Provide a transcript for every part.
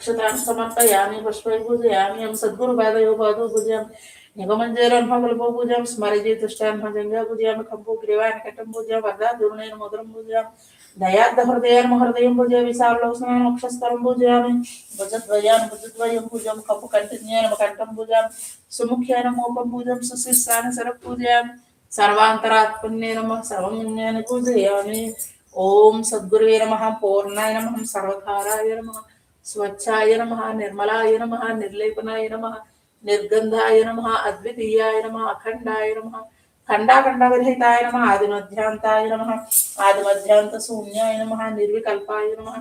पुष्पाणक्षतान् समर्पयामि पुष्पैः पूजयामि हम सद्गुरुपादयो पादौ पूजयामि निगमञ्जयरन्भगल्पो पूजां स्मरजे तुष्टान्मजङ्गा पूजयामि खम्पो ग्रीवान् कटं पूजयामि वरदाद्रुणेन मधुरं पूजयामि दयाद्दहृदयेन महृदयं पूजयामि विशाललोचनान् वक्षस्थलं पूजयामि भुजद्वयं पूजां कपुकण्ठन्येन कण्ठं पूजां सुमुख्येन मोपं पूजां सुशिरसान् सरः पूजयामि सर्वान्तरात्मन्ये नमः सर्वमन्यानि पूजयामि ओम सद्गुरुवे नमः पूर्णाय नमः सर्वधाराय नमः स्वच्छाय नमः निर्मलाय नमः निर्लेपनाय नमः निर्गंधाय नमः अद्वितीयाय नमः अखंडाय नमः खंडाखंडविरहिताय नमः आदिमध्यांताय नमः आदिमध्यांत शून्याय नमः निर्विकल्पाय नमः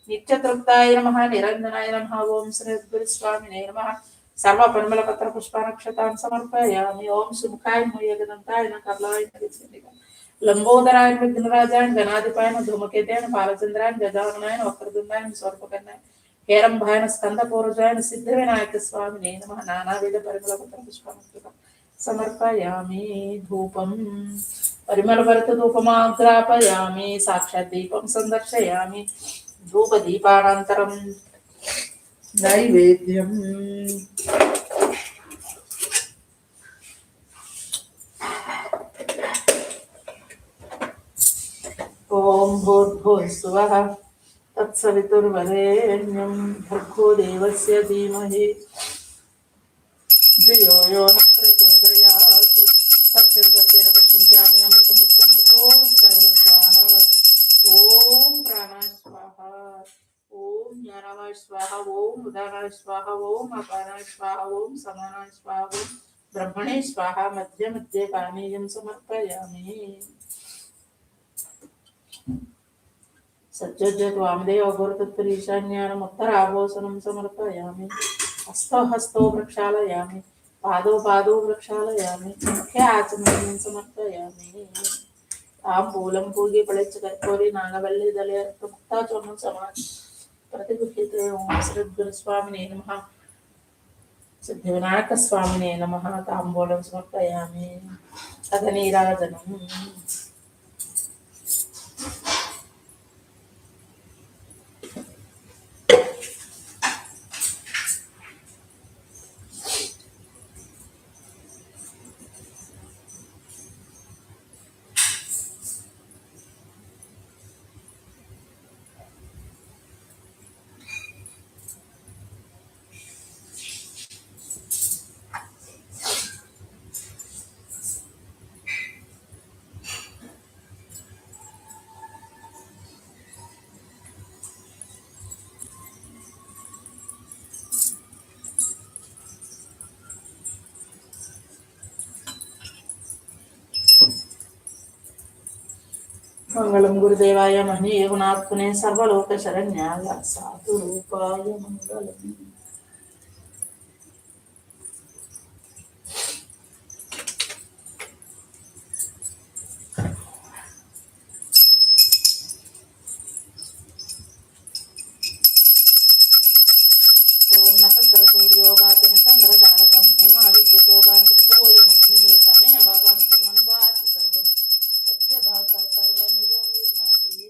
नित्यतृप्ताय नमः निरंजनाय नमः ओम श्री गुरुस्वामिने नमः सर्व परिमल पत्र पुष्पानक्षतान् समर्पयामि ओम सुमुखाय मुयगदन्ताय नकलाय लंबोदराय विघ्नराजाय गणाधिपाय धूमकेताय बालचंद्राय गजाननाय वक्रतुंडाय सर्वकर्णाय हेरंभाय स्कंदपूर्वजाय सिद्धिविनायक स्वामिने नमः नानाविध परिमलपत्र पुष्पाणि समर्पयामि धूपं परिमलभरित धूपमाग्रापयामि साक्षात् दीपं संदर्शयामि धूपदीपानन्तरं नैवेद्यम् ओम भूर्भुवस्सुवः तत्सवितुर्वरेण्यं भर्गो देवस्य धीमहि धियो यो नः प्रचोदयात् सत्यं सत्येन पश्यन्त्यामि अमृतमुत्तमृतोऽस्मि स्वाहा ओम प्राणाय स्वाहा ओम ज्ञानाय स्वाहा ओम उदानाय स्वाहा ओम अपानाय स्वाहा ओम समानाय स्वाहा ओम ब्रह्मणे स्वाहा मध्ये मध्ये पानीयं समर्पयामि सज्जोज्जत वामदेव गुरुतत्परीशान्यानमुत्तराभोसनं समर्पयामि हस्तो हस्तो प्रक्षालयामि पादो पादो प्रक्षालयामि मुखे आचमनीयं समर्पयामि ताम्बूलं पूगे पळिच्च कर्पूरी नागवल्ली दले मुक्ताचूर्णं समाधि प्रतिगृह्यते ओम श्री गुरुस्वामिने नमः सिद्धिविनायकस्वामिने नमः ताम्बूलं समर्पयामि अथ नीराजनम् मंगलम गुरुदेवाय मह्नीय गुणात्मने सर्वलोक शरण्याय साधु रूपाय मंगलम ओम नपस्कर सूर्यो भाति चंद्र तारकम हेमा विद्यतो भान्तितो यमग्निः तमे अवाभान्तं अनुभाति सर्वं सत्य भाषा सर्वमिदं विभाति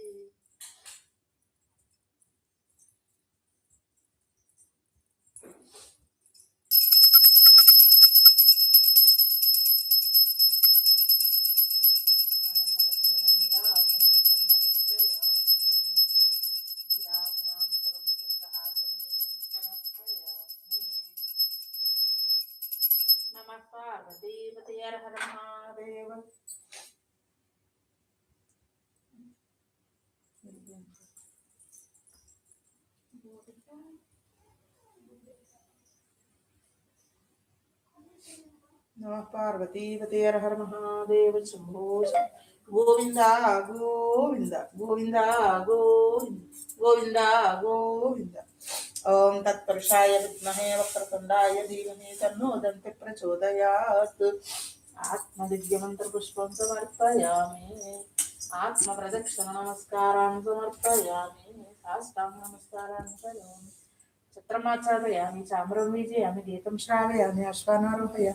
आनन्दकर्पूरनीराजनं सन्दर्शयामि नीराजनान्तरं शुद्ध आचमनीयं समर्पयामि नमः पार्वतीपतये हर हर महादेव नमः पार्वतीपतये हर हर महादेव शंभो गोविंदा गोविंद गोविंदा गोविंद गोविंदा गोविंद ओम तत्पुरुषाय विद्महे वक्रतुंडाय धीमहि तन्नो दन्ति प्रचोदयात् आत्मदिव्यमन्त्रपुष्पं समर्पयामि आत्मप्रदक्षिण नमस्कारान् समर्पयामि साष्टांग नमस्कारान् करोमि छत्रमाचारयामि चाम्रं वीजयामि गीतं श्रावयामि अश्वानारोहयामि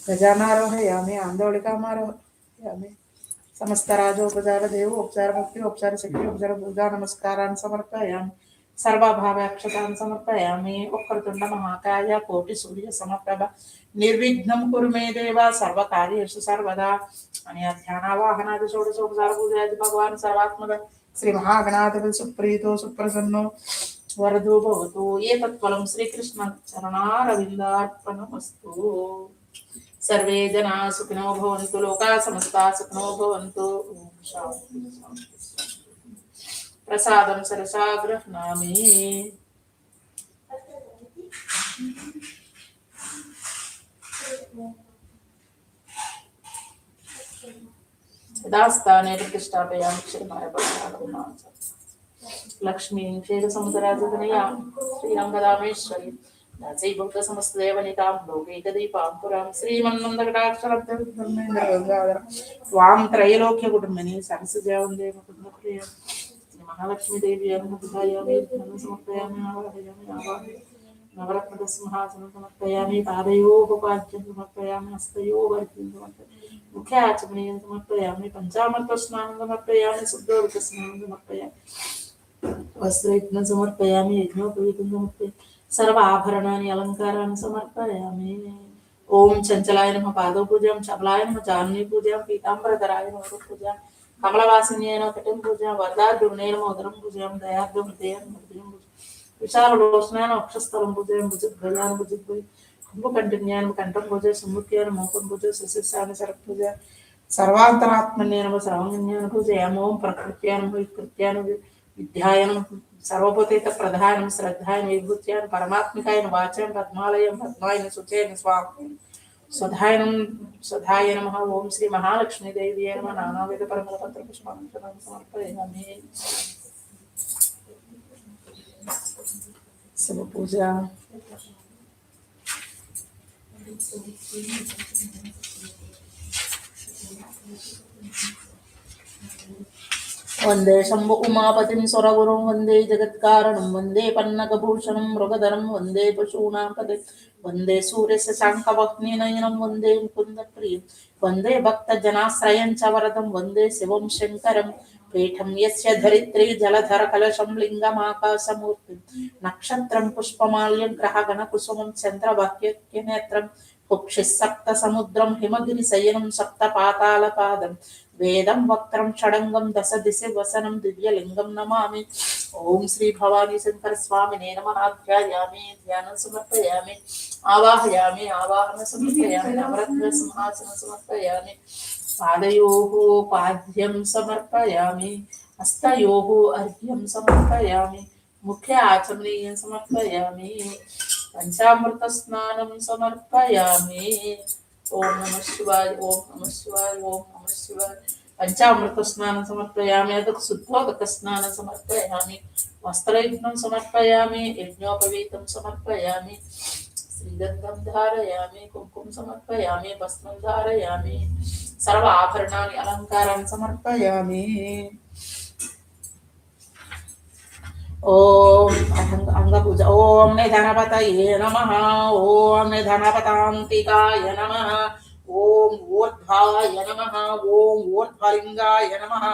गजानारोहयामि आन्दोलिकामारोहयामि समस्त राजोपचार देवोपचार भक्ति उपचार शक्ति उपचार पूजा नमस्कारान् समर्पयामि सर्वभावाक्षतां समर्पयामि। वक्रतुण्ड महाकाय कोटि सूर्य समप्रभ निर्विघ्नं कुरु मे देव सर्वकार्येषु सर्वदा। आणि या ध्यानावाहनादि षोडशोपचार पूजयादि भगवान् सर्वात्मक श्री महागणाधिपति सुप्रीतो सुप्रसन्नो वरदो भवतु। एतत्फलं श्रीकृष्ण चरणारविन्दार्पणमस्तु। सर्वे जना सुखिनो भवन्तु लोकाः समस्ताः सुखिनो भवन्तु। ओम शांति शांति। प्रसादं सरसा गृह्णामि। यथास्थाने प्रतिष्ठापयामि क्षीरमाय भगवान् लक्ष्मीं क्षीरसमुद्राजतनयां श्रीरङ्गदामेश्वरी दासै भक्तसमस्तदेवनितां लोकैकदीपां पुरां श्रीमन्नन्दकटाक्षरब्धर्मेन्द्रगङ्गाधर त्वां त्रैलोक्यकुटुम्बिनी सरसजावन्दे मुकुन्दप्रियं महालक्ष्मीदेवी अनुमोदयामि समर्पयामि आवाहयामि आवाहयामि नवरत्नदस्सिंहासनं समर्पयामि पादयोः पाद्यं समर्पयामि हस्तयोः अर्घ्यं समर्पयामि मुख्याचमनीयं समर्पयामि पञ्चामृतस्नानं समर्पयामि शुद्धोदकस्नानं समर्पयामि वस्त्रयज्ञं समर्पयामि यज्ञोपवीतं समर्पयामि सर्व आभरणानि अलङ्काराणि समर्पयामि। ओम चंचलाय नमः पादपूजां चपलाय नमः चारुणी पूजां पीताम्बरधराय नमः पूजां कमलवासिन्यै नमः कटिं पूजां वरदाद्युम्ने नमः उदरं पूजां दयाद्युमृतेय नमः विशाललोचनाय नमः वक्षस्थलं पूजां भुजगयां भुजगभुजि कुम्भकण्ठन्याय नमः कण्ठं पूजां सम्मुख्याय नमः मुखं पूजां सशिरसाय शरत्पूजां सर्वान्तरात्मन्ये नमः सर्वाङ्गन्याय नमः पूजयामि। ओम प्रकृत्याय नमः विकृत्याय नमः विद्याय नमः सर्वभूतेत प्रधाय नमः श्रद्धाय नमः विभूत्याय नमः परमात्मिकाय नमः वाचाय पद्मालय पद्माय शुचय स्वामी स्वधाय नमः। ओम श्री महालक्ष्मी देवी नमः नानाविध परमपत्र पुष्पाणि समर्पयामि। सब पूजा वंदे शंभु उमापतिं स्वरगुरुं वंदे जगत्कारणं वंदे पन्नगभूषणं मृगधरं वंदे पशूनां पदे वंदे सूर्यशशाङ्कवह्निनयनं वंदे मुकुन्दप्रियं वंदे भक्तजनाश्रयं च वरदं वंदे शिवं शङ्करं पीठं यस्य धरित्री जलधरकलशं लिङ्गमाकाशमूर्तिं नक्षत्रं पुष्पमाल्यं ग्रहगणकुसुमं चन्द्रवाक्यनेत्रं कुक्षिः सप्तसमुद्रं हिमगिरिशयनं सप्तपातालपादं वेदं वक्त्रं षडंगं दश दिशि वसनं दिव्यलिंगं नमामि। ओम श्री भवानी शंकर स्वामिने नमः। ध्यायामि ध्यानं समर्पयामि आवाहयामि आवाहनं समर्पयामि नवरत्न सिंहासनं समर्पयामि पादयोः पाद्यं समर्पयामि हस्तयोः अर्घ्यं समर्पयामि मुख्य आचमनीयं समर्पयामि पंचामृतस्नानं समर्पयामि। ओम नमः शिवाय ओम नमः शिवाय ओम नमः शिवाय पंचामृत स्नानं समर्पयामि अदक शुद्धोदक स्नानं समर्पयामि वस्त्रयुग्मं समर्पयामि यज्ञोपवीतं समर्पयामि श्रीगन्धं धारयामि कुङ्कुमं समर्पयामि वस्त्रं धारयामि सर्व आभरणानि अलङ्कारान् समर्पयामि। ओम अंगपूजा ओम निधनपतये नमः ओम निधनपतान्तिकाय नमः ओम ऊर्ध्वाय नमः ओम ऊर्ध्वलिंगाय नमः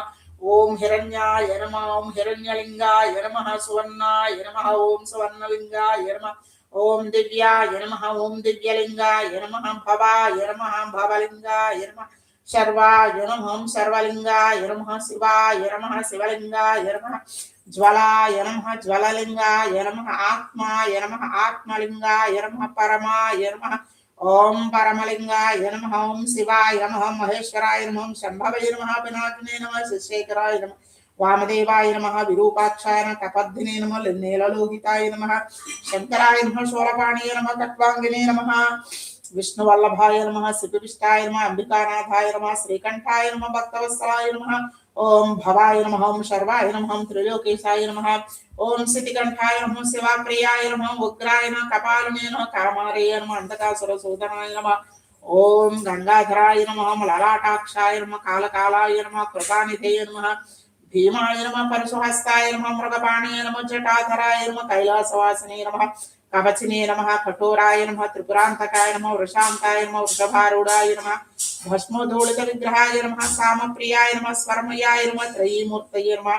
ओम हिरण्याय नमः ओम हिरण्यलिंगाय नमः सुवर्णाय नमः ओम सुवर्णलिंगाय नमः ओम दिव्याय नमः ओम दिव्यलिंगाय नमः भवाय नमः भवलिंगाय नमः शर्वाय नमः सर्वलिंगाय नमः शिवाय नमः शिवलिंगाय नमः ज्वलाय नमः ज्वललिंगाय नमः आत्माय नमः आत्मलिंगाय नमः परमाय नमः ओम परमलिंगाय नमः ओम शिवाय नमः महेश्वराय नमः शंभवे नमः पिनाकिने नमः शिशेखराय नमः वामदेवाय नमः विरूपाक्षाय नमः कपद्दिने नमः नीललोहिताय नमः शंकराय नमः शूलपाणिये नमः कट्वांगिने नमः विष्णुवल्लभाय नमः सिद्धिविष्टाय नमः अंबिकानाथाय नमः श्रीकंठाय नमः भक्तवत्सलाय नमः ओम भवाय नमः ओम शर्वाय नमः ओम त्रिलोकेशाय नमः ओम सिद्धिकंठाय नमः शिवाप्रियाय नमः उग्राय नमः कपालिने नमः कामारेय नमः अंधकासुरसूदनाय नमः ओम गंगाधराय नमः ललाटाक्षाय नमः कालकालाय नमः कृपानिधेय नमः भीमाय नमः परशुहस्ताय नमः मृगपाणिये नमः जटाधराय नमः कैलासवासिने नमः कवचिने नमः कठोराय नमः त्रिपुरांतकाय नमः वृषांताय नमः वृषभारूढ़ाय नमः भस्मोधूलित विग्रहाय नमः सामप्रियाय नमः स्वरमयाय नमः त्रयीमूर्तये नमः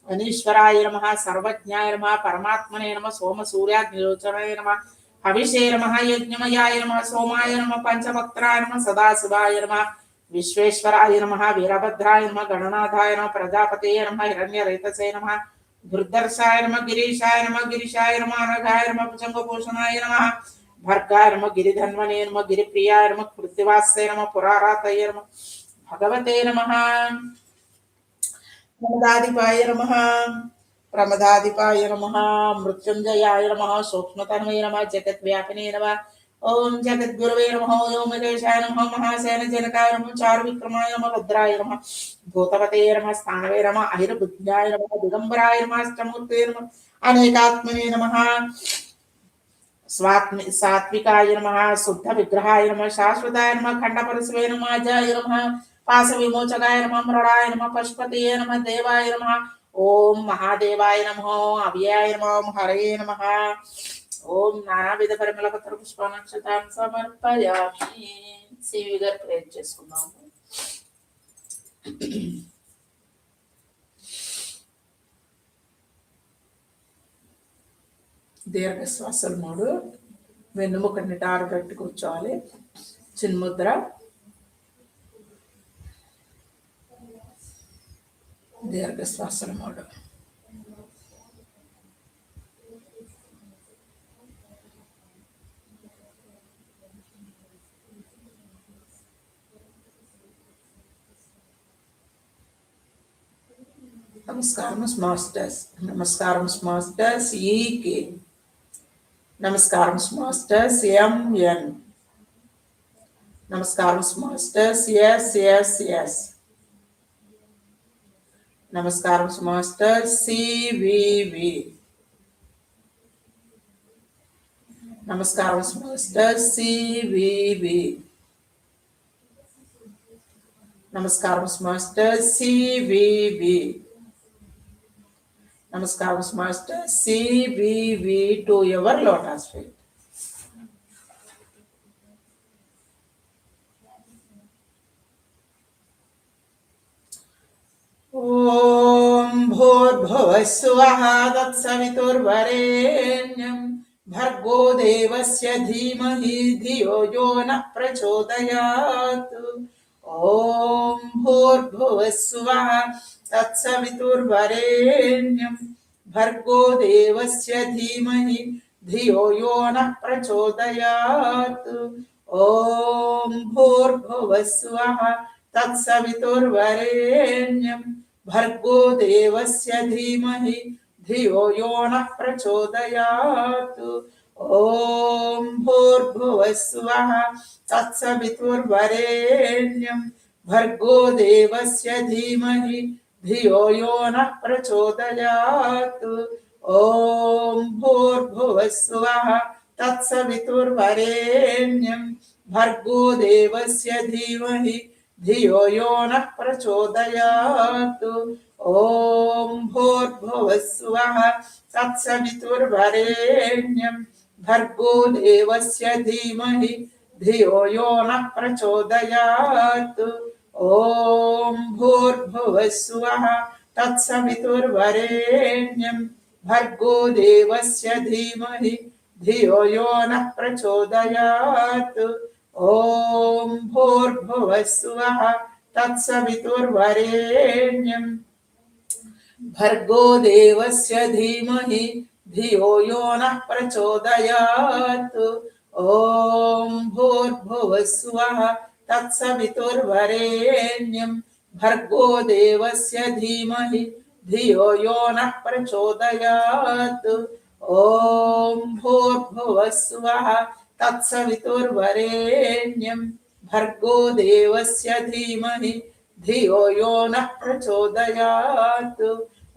अनीश्वराय नमः सर्वज्ञाय नमः परमात्मने नमः सोम सूर्याग्निलोचनाय नमः हविषे नमः यज्ञमयाय नमः सोमाय नमः पंचवक्त्राय नमः सदाशिवाय नमः विश्वेश्वराय नमः वीरभद्राय नमः गणनाथाय नमः प्रजापतये नमः हिरण्यरेतसे नमः दुर्दर्शाय नमः गिरीशाय नमः अनघाय नमः भुजंगभूषणाय नमः भर्गाय नमः गिरिधन्वने नमः गिरिप्रियाय नमः कृत्तिवास्ये नमः पुरारातये नमः भगवते नमः प्रमदाधिपाय नमः प्रमदाधिपाय नमः मृत्युंजयाय नमः सूक्ष्मतन्वये नमः जगद्व्यापिने नमः ओम जगद्गुरवे नमः ओम महेशाय नमः महासेन जनकाय नमः चारुविक्रमाय नमः रुद्राय नमः भूतवते नमः स्थानवे नमः अहिर्बुद्ध्याय नमः दिगंबराय नमः अष्टमूर्ते नमः अनेकात्मने नमः सात्विकाय नमः शुद्ध विग्रहाय नमः शाश्वताय नमः खंडपरशवे नमः अजय नमः पास विमोचकाय नमः मृणाय नमः पशुपतये नमः देवाय नमः ओम महादेवाय नमः अव्ययाय नमः हरे नमः ओम नानाविध పరిమళ పత్ర పుష్పానక్షతాన్ని సమర్పయామి సివి గారు ప్రేర్ చేసుకున్నాము దీర్ఘ శ్వాసలు మూడు వెన్నుముక నిటారు గట్టి కూర్చోవాలి చిన్ముద్ర దీర్ఘ శ్వాసలు మూడు నమస్కారం మాస్టర్స్ నమస్కారం మాస్టర్స్ ఈకే నమస్కారం మాస్టర్స్ ఎంఎన్ నమస్కారం మాస్టర్స్ ఎస్ నమస్కారం మాస్టర్స్ సివివి నమస్కారం మాస్టర్స్ సివివి నమస్కారం masters CVV Namaskar, Master. CVV to your lotus feet. Om Bhurбhuvः तत्सवितुर्वरेण्यं भर्गो देवस्य धीमहि धियो यो नः प्रचोदयात् ओम भूर्भुवस्सुवः तत्सवितुर्वरेण्यं भर्गो देवस्य धीमहि धियो यो नः प्रचोदयात् ओम भूर्भुवस्सुवः तत्सवितुर्वरेण्यं भर्गो देवस्य धीमहि धियो यो नः प्रचोदयात् ओम भूर्भुवस्सुवः तत्सवितुर्वरेण्यं भर्गो देवस्य धीमहि धियो यो नः प्रचोदयात् ओम भूर्भुवस्सुवः तत्सवितुर्वरेण्यं भर्गो देवस्य धीमहि धियो यो नः प्रचोदयात् ओम भूर्भुवस्सुवः तत्सवितुर्वरेण्यं भर्गो देवस्य धीमहि धियो यो नः प्रचोदयात् ओम भूर्भुवस्सुवः तत्सवितुर्वरेण्यं भर्गो देवस्य धीमहि धियो यो नः प्रचोदयात् ओम भूर्भुवस्सुवः तत्सवितुर्वरेण्यं भर्गो देवस्य धीमहि धियो यो नः प्रचोदयात् ओम भूर्भुवस्सुवः तत्सवितुर्वरेण्यं भर्गो देवस्य धीमहि धियो यो नः प्रचोदयात् ओम भूर्भुवस्सुवः तत्सवितुर्वरेण्यं भर्गो देवस्य धीमहि धियो यो नः प्रचोदयात्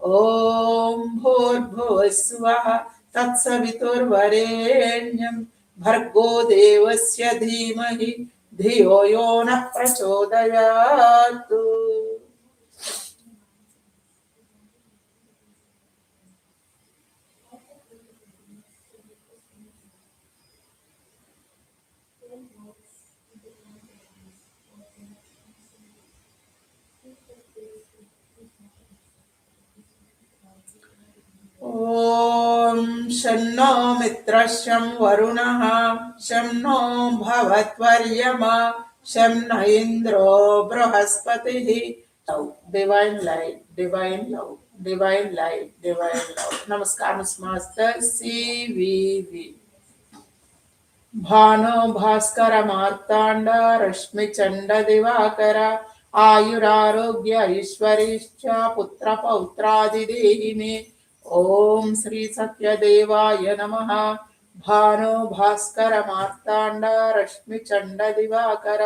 ओम भूर्भुवस्सुवः तत्सवितुर्वरेण्यं भर्गो देवस्य धीमहि धियो यो नः प्रचोदयात् शं नो मित्रश्यं वरुणः शं नो भवत्वर्यमा शं न इंद्रो बृहस्पतिः। Divine light, divine love, divine light, divine love. Namaskar, Miss Master CVV. भानो Bhaskar Marthanda रश्मि चंड दिवाकर आयुरारोग्य ऐश्वर्यश्च पुत्र पौत्रादिदेहि मे। ओम श्री सत्यदेवाय नमः। भानो भास्कर मार्तांड रश्मि चंड दिवाकर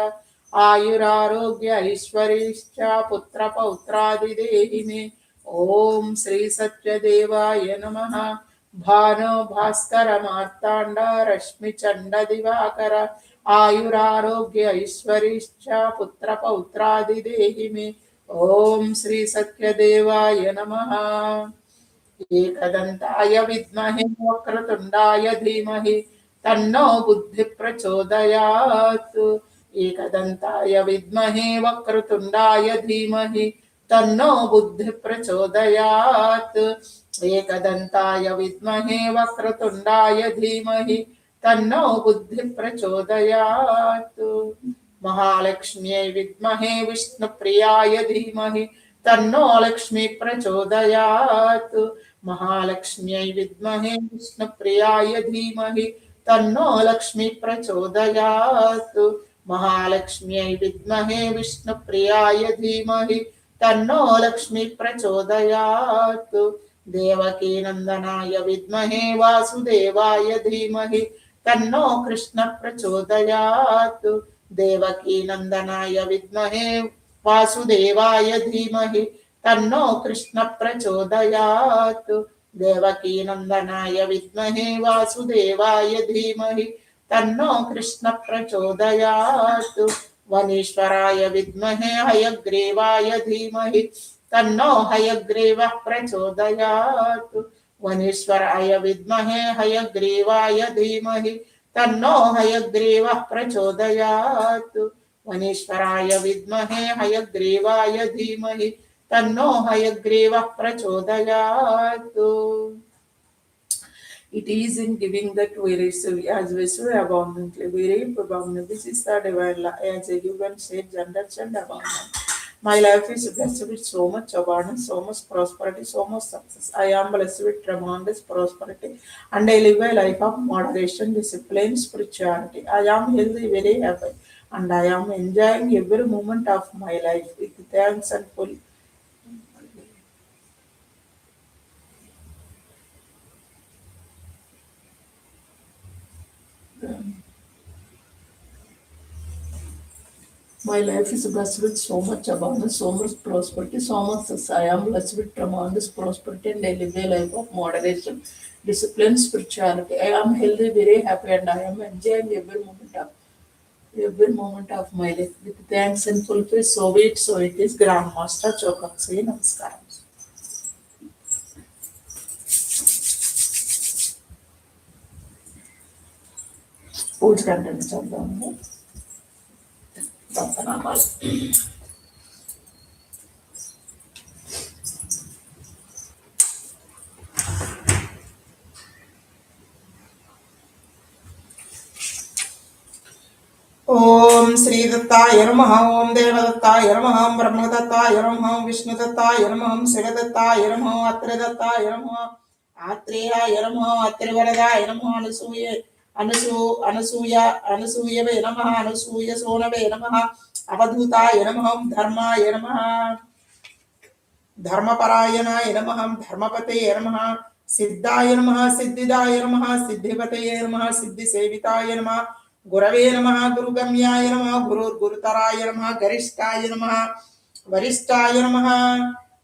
आयुरारोग्य ऐश्वर्यश्च पुत्र पौत्रादिदेहि मे। ओम श्री सत्यदेवाय नमः। भानो भास्कर मार्तांड रश्मि चंड दिवाकर आयुरारोग्य ऐश्वर्यश्च पुत्र पौत्रादिदेहि मे। ओम श्री सत्यदेवाय नमः। एकदन्ताय विद्महे वक्रतुंडाय धीमहि तन्नो बुद्धि प्रचोदयात्। एकदन्ताय विद्महे वक्रतुंडाय धीमहि तन्नो बुद्धि प्रचोदयात्। एकदन्ताय विद्महे वक्रतुंडाय धीमहि तन्नो बुद्धि प्रचोदयात्। महालक्ष्म्यै विद्महे विष्णुप्रियाय धीमहि तन्नो लक्ष्मी प्रचोदयात्। महालक्ष्म्यै विद्महे विष्णुप्रियाय धीमहि तन्नो लक्ष्मी प्रचोदयात्। महालक्ष्म्यै विद्महे विष्णुप्रियाय धीमहि तन्नो लक्ष्मी प्रचोदयात्। देवकी नंदनाय विद्महे वासुदेवाय धीमहि तन्नो कृष्ण प्रचोदयात्। देवकी नंदनाय विद्महे वासुदेवाय धीमहि तन्नो कृष्ण प्रचोदयात्। देवकी नंदनाय विद्महे वासुदेवाय धीमहि तन्नो कृष्ण प्रचोदयात्। वनीश्वराय विद्महे हयग्रीवाय धीमहि तन्नो हयग्रीवः प्रचोदयात्। वनीश्वराय विद्महे हयग्रीवाय धीमहि तन्नो हयग्रीवः प्रचोदयात्। वनीश्वराय विद्महे हयग्रीवाय धीमहि तन्नो हयग्रीवः प्रचोदयात्। It is in giving that we receive, as we receive abundantly, we reap abundantly. This is the divine life, as a given sage understand abundant. My life is blessed with so much abundance, so much prosperity, so much success. I am blessed with tremendous prosperity, and I live a life of moderation, discipline, spirituality. I am healthy, very happy, and I am enjoying every moment of my life with thanks and full. My life is blessed with so much abundance, so much prosperity, so much success. I am blessed with tremendous prosperity and I live a life of moderation, discipline, spirituality. I am healthy, very happy, and I am enjoying every moment of my life with thanks and full faith. So it is Grandmaster Chokaksey. Namaskaram. Puja content చూద్దాము. రత్నామాలు. ओम श्री दत्ताय नमः। ओम देवदत्ताय नमः। ब्रह्मदत्ताय नमः। विष्णुदत्ताय नमः। शिवदत्ताय नमः। अत्रिदत्ताय नमः। आत्रेयाय नमः। अत्रिवरदाय नमः। अनसूयवे नमः। अनसूय सोनवे नमः। अवधूताय नमः। धर्माय नमः। धर्मपरायणाय नमः। धर्मपते नमः। सिद्धाय नमः। सिद्धिदाय नमः। सिद्धिपतये नमः। सिद्धिसेविताय नमः। गुरवे नमः। गुरुगम्याय नमः। गुरुतराय नमः। गरिष्ठाय नमः। वरिष्ठाय नमः।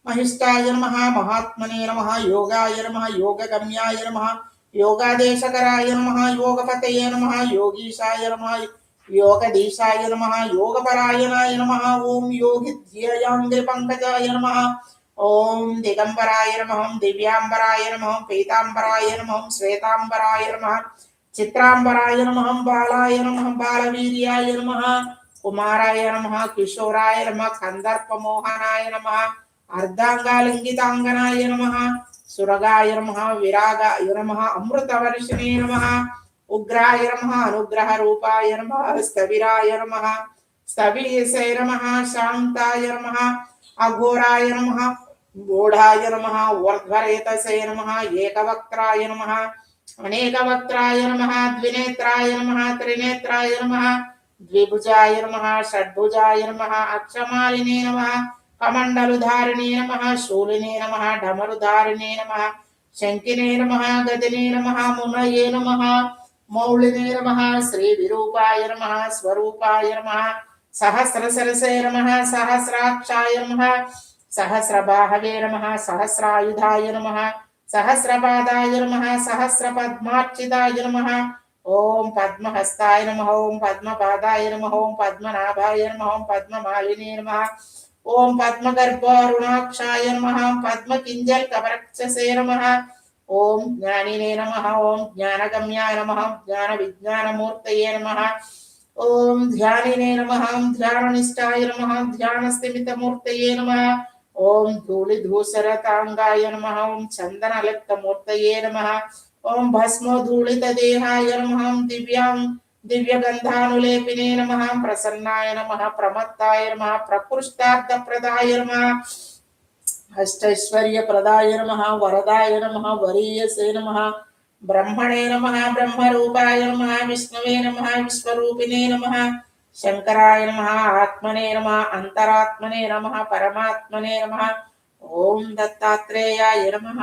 महिष्ठाय नमः। महात्मने नमः। योगाय नमः। योगगम्याय नमः। योगादेशकराय नमः। योगपतये नमः। योगीशाय नमः। योगदीशाय नमः। योगपरायणाय नमः। ओम योगिध्ययांग्रिपङ्कजाय नमः। ओम दिगंबराय नमः। दिव्यांबराय नमः। पीतांबराय नमः। श्वेतांबराय नमः। चित्रांबराय नमः। बालाय नमः। बालवीर्याय नमः। कुमाराय नमः। किशोराय नमः। कंदर्पमोहनाय नमः। अर्धांगालिंगितांगनाय नमः। सुरगाय नमः विरागाय नमः अमृतवर्षिणे नमः उग्राय नमः अनुग्रह रूपाय नमः स्थविराय नमः स्थवीयसे नमः शान्ताय नमः अघोराय नमः मूढ़ाय नमः वर्ध्वरेतसे नमः एकवक्त्राय नमः अनेकवक्त्राय नमः द्विनेत्राय नमः त्रिनेत्राय नमः द्विभुजाय नमः षड्भुजाय नमः अक्षमालिने नमः कमण्डलुधारिणे नमः शूलिने नमः ढमरुधारिणे नमः शङ्किने नमः गदिने नमः मुनये नमः मौलिने नमः श्रीविरूपाय नमः स्वरूपाय नमः सहस्रसरसे नमः सहस्राक्षाय नमः सहस्रबाहवे नमः सहस्रायुधाय नमः सहस्रपादाय नमः सहस्रपद्मार्चिताय नमः ओम पद्महस्ताय नमः ओम पद्मपादाय नमः ओम पद्मनाभाय नमः ओम पद्ममालिने नमः ओम पद्मगर्भारुणाक्षाय नमः पद्मकिञ्जल्कवरक्षसे नमः ओम ज्ञानिने नमः ओम ज्ञानगम्याय नमः ज्ञानविज्ञानमूर्तये नमः ओम ध्यानिने नमः ध्याननिष्ठाय नमः ध्यानस्थिमितमूर्तये नमः ओम धूलिधूसरतांगाय नमः ओम चन्दनलिप्तमूर्तये नमः ओम भस्मोधूलितदेहाय नमः दिव्यगन्धानुलेपिने नमः प्रसन्नाय नमः प्रमत्ताय नमः प्रकृष्टार्थप्रदाय नमः अष्टैश्वर्यप्रदाय नमः वरदाय नमः वरीयसे नमः ब्रह्मणे नमः ब्रह्मरूपाय नमः विष्णवे नमः विश्वरूपिणे नमः शंकराय नमः आत्मने नमः अंतरात्मने नमः परमात्मने नमः ओम दत्तात्रेयाय नमः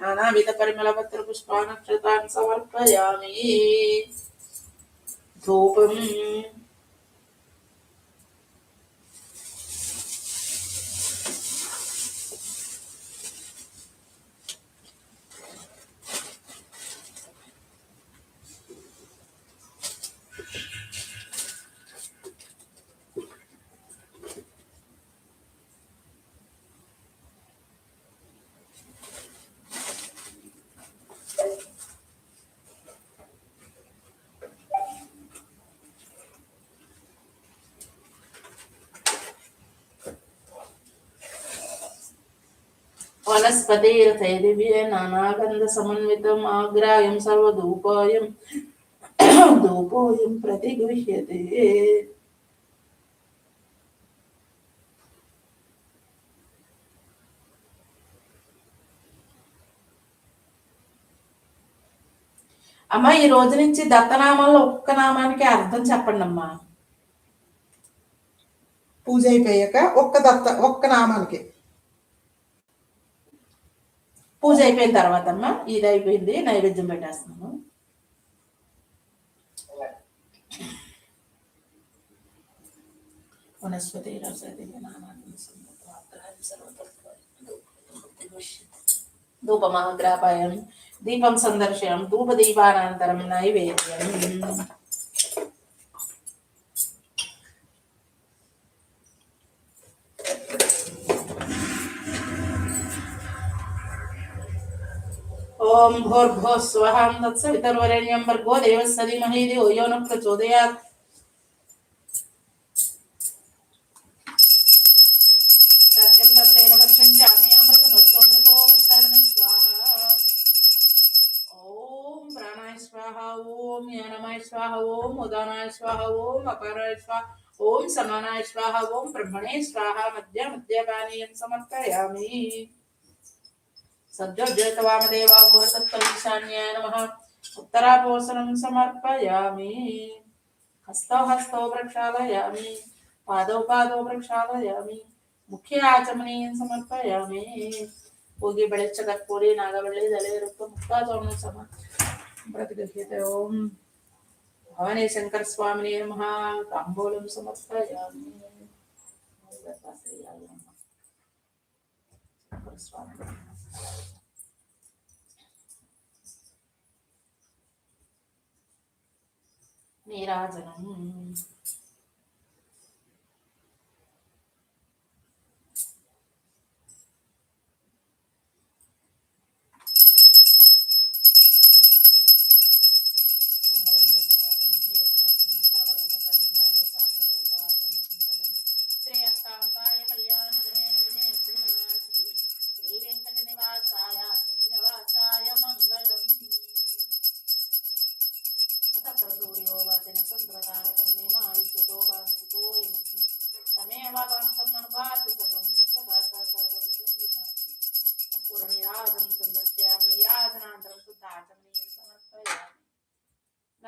नानाविध परिमलपत्र पुष्पाणक्षतान् समर्पयामि धूपम् वनस्पतिरथैर्दिव्ये नानागन्धसमन्वितम् आग्राह्यं सर्वधूपोऽयं धूपोऽयं प्रतिगृह्यते అమ్మ ఈ రోజు నుంచి దత్తనామాల్లో ఒక్క నామానికి అర్థం చెప్పండి అమ్మా. పూజ అయిపోయాక ఒక్క నామానికి పూజ అయిపోయిన తర్వాత అమ్మ ఇది అయిపోయింది నైవేద్యం పెట్టేస్తున్నాను. వనస్పతి ధూపమాగ్రాపాయం దీపం సందర్శయం ధూపదీపానంతరం నైవేద్యం. ओम भूर्भुवः स्वः तत्सवितुर्वरेण्यं भर्गो देवस्य धीमहि धियो यो नः प्रचोदयात्. सत्यं तत्तेन पश्यन्त्यामि अमृतमस्तोऽमृतोऽमृतर्मि स्वाहा. ओम प्राणाय स्वाहा ओम ज्ञानमय स्वाहा ओम उदानाय स्वाहा ओम अपाराय स्वाहा ओम समानाय स्वाहा ओम ब्रह्मणे स्वाहा. मध्य मध्यपानीयं समर्पयामि. सज्जोज्जयतवामदेवा गुरुतत्त्वईशान्याय नमः. उत्तरापोषणं समर्पयामि. हस्तौ हस्तौ प्रक्षालयामि पादौ पादौ प्रक्षालयामि मुख्य आचमनीयं समर्पयामि. पूगी बेळच्च कर्पूरी नागवल्ली दले रुक्म मुक्ताचौर्णं प्रतिगृह्यते. ओम भवानी शंकर स्वामिने नमः. ताम्बूलं समर्पयामि. दत्तात्रेयाय नमः. शंकर स्वामी నీరాజనం. మంగళం భద్రవాయ మహేవనాత్మనే సర్వలోకశరణ్యాయ సాధురూపాయ మంగళం. శ్రేయస్కాంతాయ కళ్యాణగుణే శ్రీ వెంకట నివాసాయ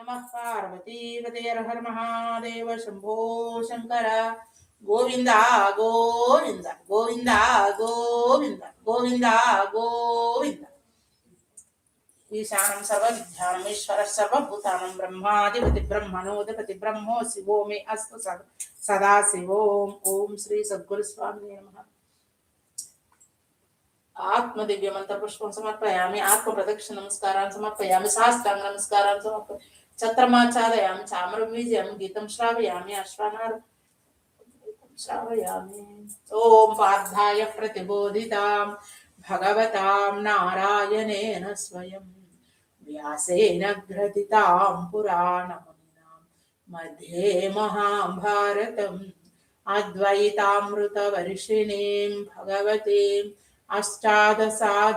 नमः पार्वतीपते हर हर महादेव शंभो शंकर गोविंद गोविंद गोविंद गोविंद गोविंद गोविंद ईशानं सर्वविद्यानमीश्वरः सर्वभूतानां ब्रह्माधिपति ब्रह्मणोऽधिपति ब्रह्मो शिवो मे अस्तु सदा शिवोम ओम श्री सद्गुरु स्वामी नमः आत्म दिव्य मंत्र पुष्पं समर्पयामि आत्म प्रदक्षिण नमस्कारान् समर्पयामि साष्टांग नमस्कारान् समर्पयामि छत्रमाचारयामि चामरबीजं गीतं श्रावयामि अश्वनार श्रावयामि ओम पार्थाय प्रतिबोधितां भगवतां नारायणेन स्वयं व्यासेन ग्रथितां पुराणमुनिनां मध्ये महाभारतम् अद्वैतामृतवर्षिणीं भगवतीं अष्टादशाध्यायिनी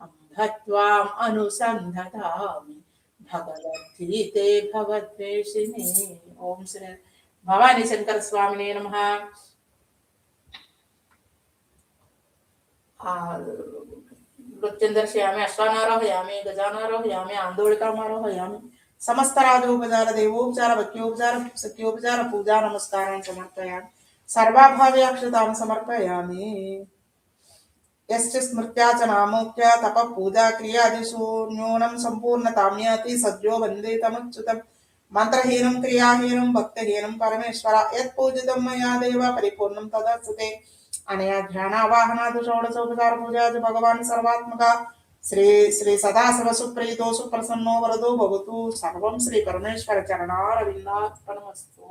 अम्भत्वाम् अनुसन्धतामि भगवद्गीते भगवद्वेषिणी ओम श्री भवानी शंकर स्वामिने नमः नृत्यं दर्शयामि अश्वानारोहयामि गजानारोहयामि आन्दोलिकामारोहयामि समस्तराजोपचार देवोपचार भक्त्योपचार सत्योपचार पूजा नमस्कारान् समर्पयामि सर्वाभावे अक्षतान् समर्पयामि यस्य स्मृत्या च नामोक्त्या तपः पूजा क्रियादिषु न्यूनं सम्पूर्णतां याति सद्यो वन्दे तमच्युतम् मंत्रहीनं क्रियाहीनं भक्तहीनं परमेश्वर यत्पूजितं मया देव परिपूर्णं तदस्तुते अनया ध्यानावाहनादि षोडशोपचार पूजा भगवान् सर्वात्मका श्री श्री सदाशिव सुप्रीतो सुप्रसन्नो वरदो भवतु सर्वं श्री परमेश्वर चरणारविन्दार्पणमस्तु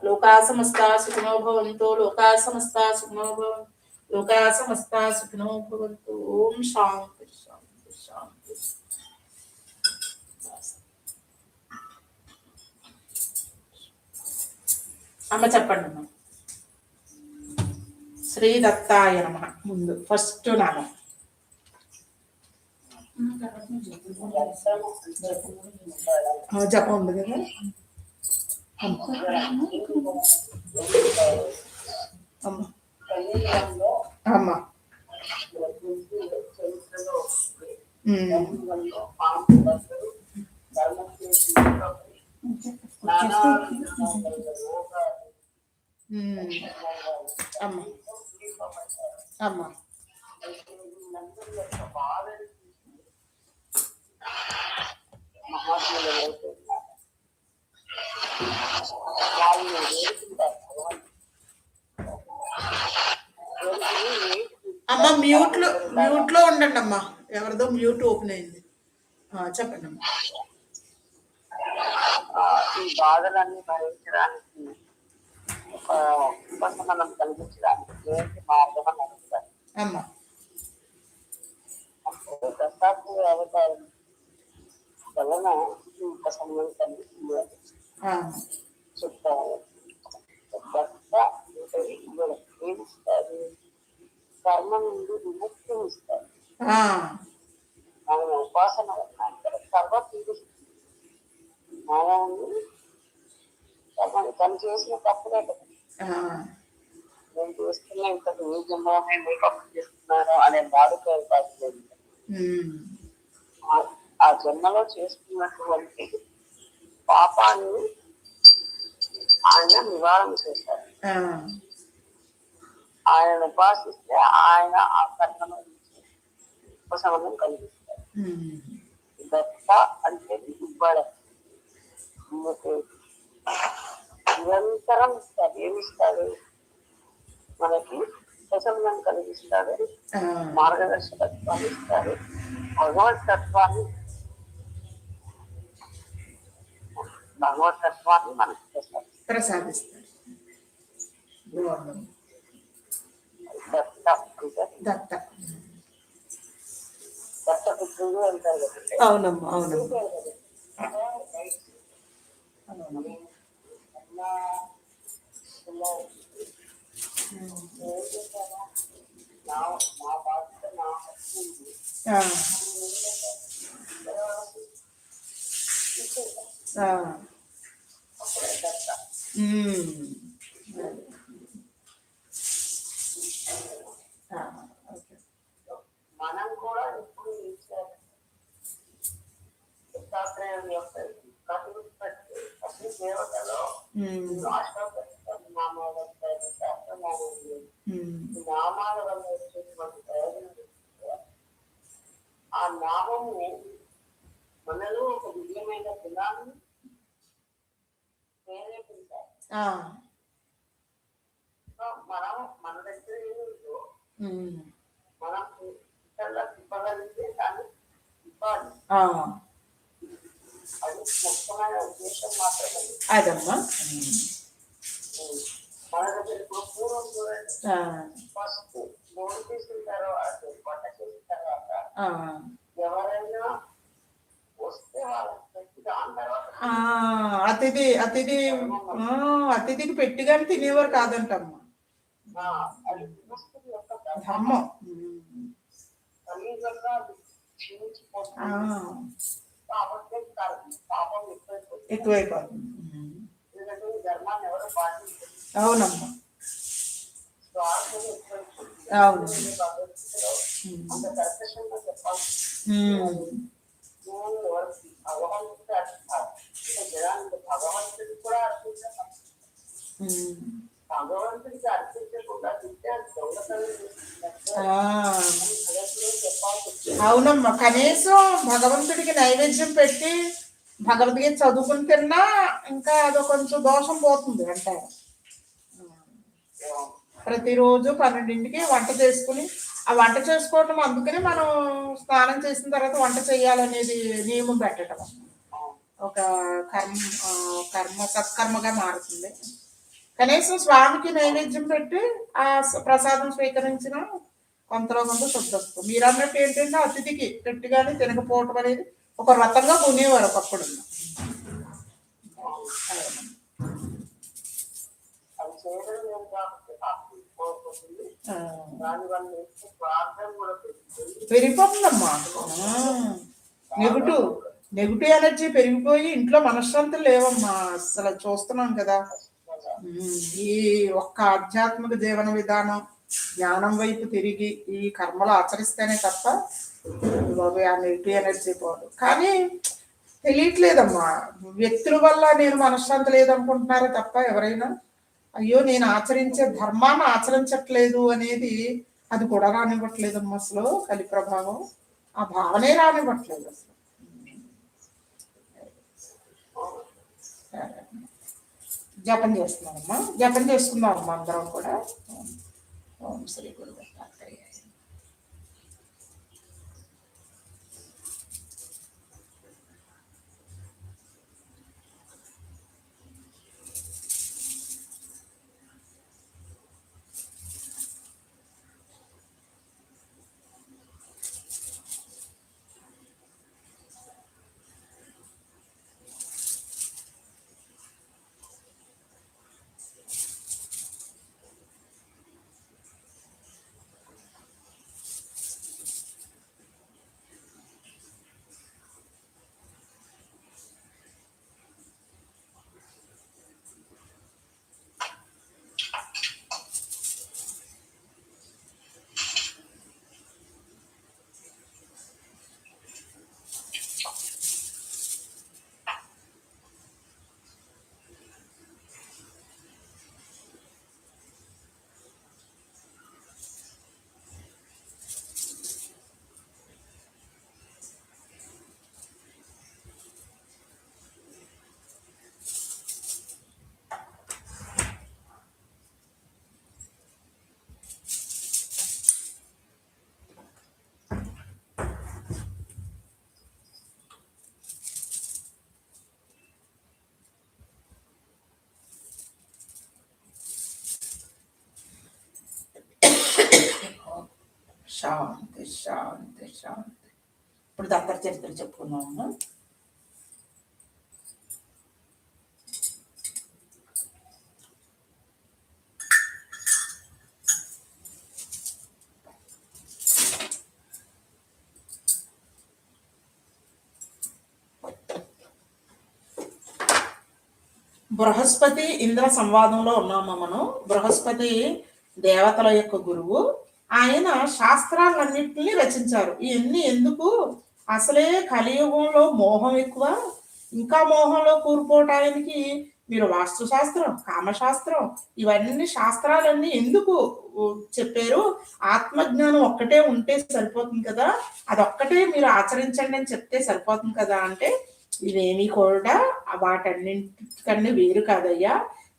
लोका समस्ता सुखिनो भवन्तु लोका समस्ता सुखिनो भवन्तु लोका समस्ता सुखिनो भवन्तु ओम शांति शांति शांति అమ్మ చెప్పండి అమ్మ శ్రీ దత్తాయ నమః ముందు ఫస్ట్ నామం జపం ఉంది కదా అమ్మ అమ్మ అమ్మ అమ్మ అమ్మ మ్యూట్ లో ఉండండి అమ్మా ఎవరిదో మ్యూట్ ఓపెన్ అయింది చెప్పండి అమ్మా ఈ బాధలన్నీ భరించడానికి ఉపశమనం కలిగించడానికి ఏంటి మార్గం అని అడుగుతారు దశాబ్ది అవతారం వలన ఉపశమనం కలిగిస్తుంది చెప్తారు ఏమిస్తారు కర్మ నుండి విముక్తిని ఇస్తారు ఆయన ఉపాసన వలన ఇక్కడ సర్వ తీరుస్తుంది తను చేసిన తప్పులే నేను చేస్తున్నా ఇంత ఏ జన్మ మేకప్ చేస్తున్నాను అనే బాధకు అవకాశం ఆ జన్మలో చేసుకున్నటువంటి పాపాన్ని ఆయన నివారణ చేశారు ఆయన ఉపాసిస్తే ఆయన ఆ కర్మ ఉపశమనం కలిగిస్తారు దత్త అంటే ఇవ్వడం నిరంతరం ఇస్తాడు ఏమిస్తాడు మనకి ఉపశమనం కలిగిస్తాడు మార్గదర్శకత్వాన్ని ఇస్తాడు భగవతత్వాన్ని మనకి ప్రసాదిస్తాడు దత్తపుత్రుడు అంటారు కదా అవునమ్మా అవునమ్మా మనం కూడా ఇప్పుడు నామాల వల్ల వచ్చేటువంటి ప్రయోజనం ఆ నామము మనలో ఒక దివ్యమైన గుణాన్ని ప్రేరేపించాలి. మనం మన దగ్గర ఏమిటో మనం ఇతరులకు ఇవ్వగలిగితే దాన్ని ఇవ్వాలి. అది ముఖ్యమైన ఉద్దేశం మాత్రమే. అదమ్మా మన దగ్గర ఇప్పుడు పూర్వం చూడండి, ఫస్ట్ మూడు తీసిన తర్వాత వంట చేసిన తర్వాత ఎవరైనా వస్తే వాళ్ళకి దాని తర్వాత అతిథికి పెట్టిగాని తినేవారు కాదంటమ్మా. అది గృహస్థుడి యొక్క ధర్మం. ఎక్కువైపోతుంది. అవునమ్మా, అవును. భగవంతుడికి కూడా భగవంతుడికి అర్పించకుండా అవునమ్మా, కనీసం భగవంతుడికి నైవేద్యం పెట్టి భగవద్గీత చదువుకుని తిన్నా ఇంకా అదో కొంచెం దోషం పోతుంది అంటారు. ప్రతిరోజు 12ంటికి వంట చేసుకుని ఆ వంట చేసుకోవటం, అందుకని మనం స్నానం చేసిన తర్వాత వంట చేయాలనేది నియమం పెట్టడం ఒక సత్కర్మగా మారుతుంది. కనీసం స్వామికి నైవేద్యం పెట్టి ఆ ప్రసాదం స్వీకరించిన కొంతలో కొంత శుద్ధి వస్తుంది. మీరు అన్నట్టు ఏంటంటే అతిథికి గట్టిగానే తినకపోవటం అనేది ఒక వ్రతంగా కొనేవారు ఒకప్పుడు. పెరిగిపోతుందమ్మా. నెగిటివ్ ఎనర్జీ పెరిగిపోయి ఇంట్లో మనశ్శాంతులు లేవమ్మా. అసలు చూస్తున్నాం కదా, ఈ ఒక్క ఆధ్యాత్మిక జీవన విధానం జ్ఞానం వైపు తిరిగి ఈ కర్మలు ఆచరిస్తేనే తప్ప ఆ నెగిటివ్ ఎనర్జీ పోదు. కానీ తెలియట్లేదమ్మా, వ్యక్తుల వల్ల నేను మనశ్శాంతి లేదనుకుంటున్నారే తప్ప ఎవరైనా అయ్యో నేను ఆచరించే ధర్మాన్ని ఆచరించట్లేదు అనేది అది కూడా రానివ్వట్లేదమ్మా. అసలు కలి ప్రభావం ఆ భావనే రానివ్వట్లేదు అసలు. జపం చేస్తున్నామమ్మా, జపం చేసుకుందామమ్మా అందరం కూడా. ఓం శ్రీ గురు దత్తాత్రేయ. శాంతి శాంతి శాంతి. ఇప్పుడు దత్తర చరిత్ర చెప్పుకున్నాము. బృహస్పతి ఇంద్ర సంవాదంలో ఉన్నాము మనం. బృహస్పతి దేవతల యొక్క గురువు. ఆయన శాస్త్రాలన్నింటినీ రచించారు. ఇవన్నీ ఎందుకు? అసలే కలియుగంలో మోహం ఎక్కువ, ఇంకా మోహంలో కూరుకోవటానికి మీరు వాస్తు శాస్త్రం, కామశాస్త్రం, ఇవన్నీ శాస్త్రాలన్నీ ఎందుకు చెప్పారు? ఆత్మజ్ఞానం ఒక్కటే ఉంటే సరిపోతుంది కదా, అదొక్కటే మీరు ఆచరించండి అని చెప్తే సరిపోతుంది కదా అంటే, ఇవేమీ కూడా వాటన్నింటికన్నా వేరు కాదయ్యా.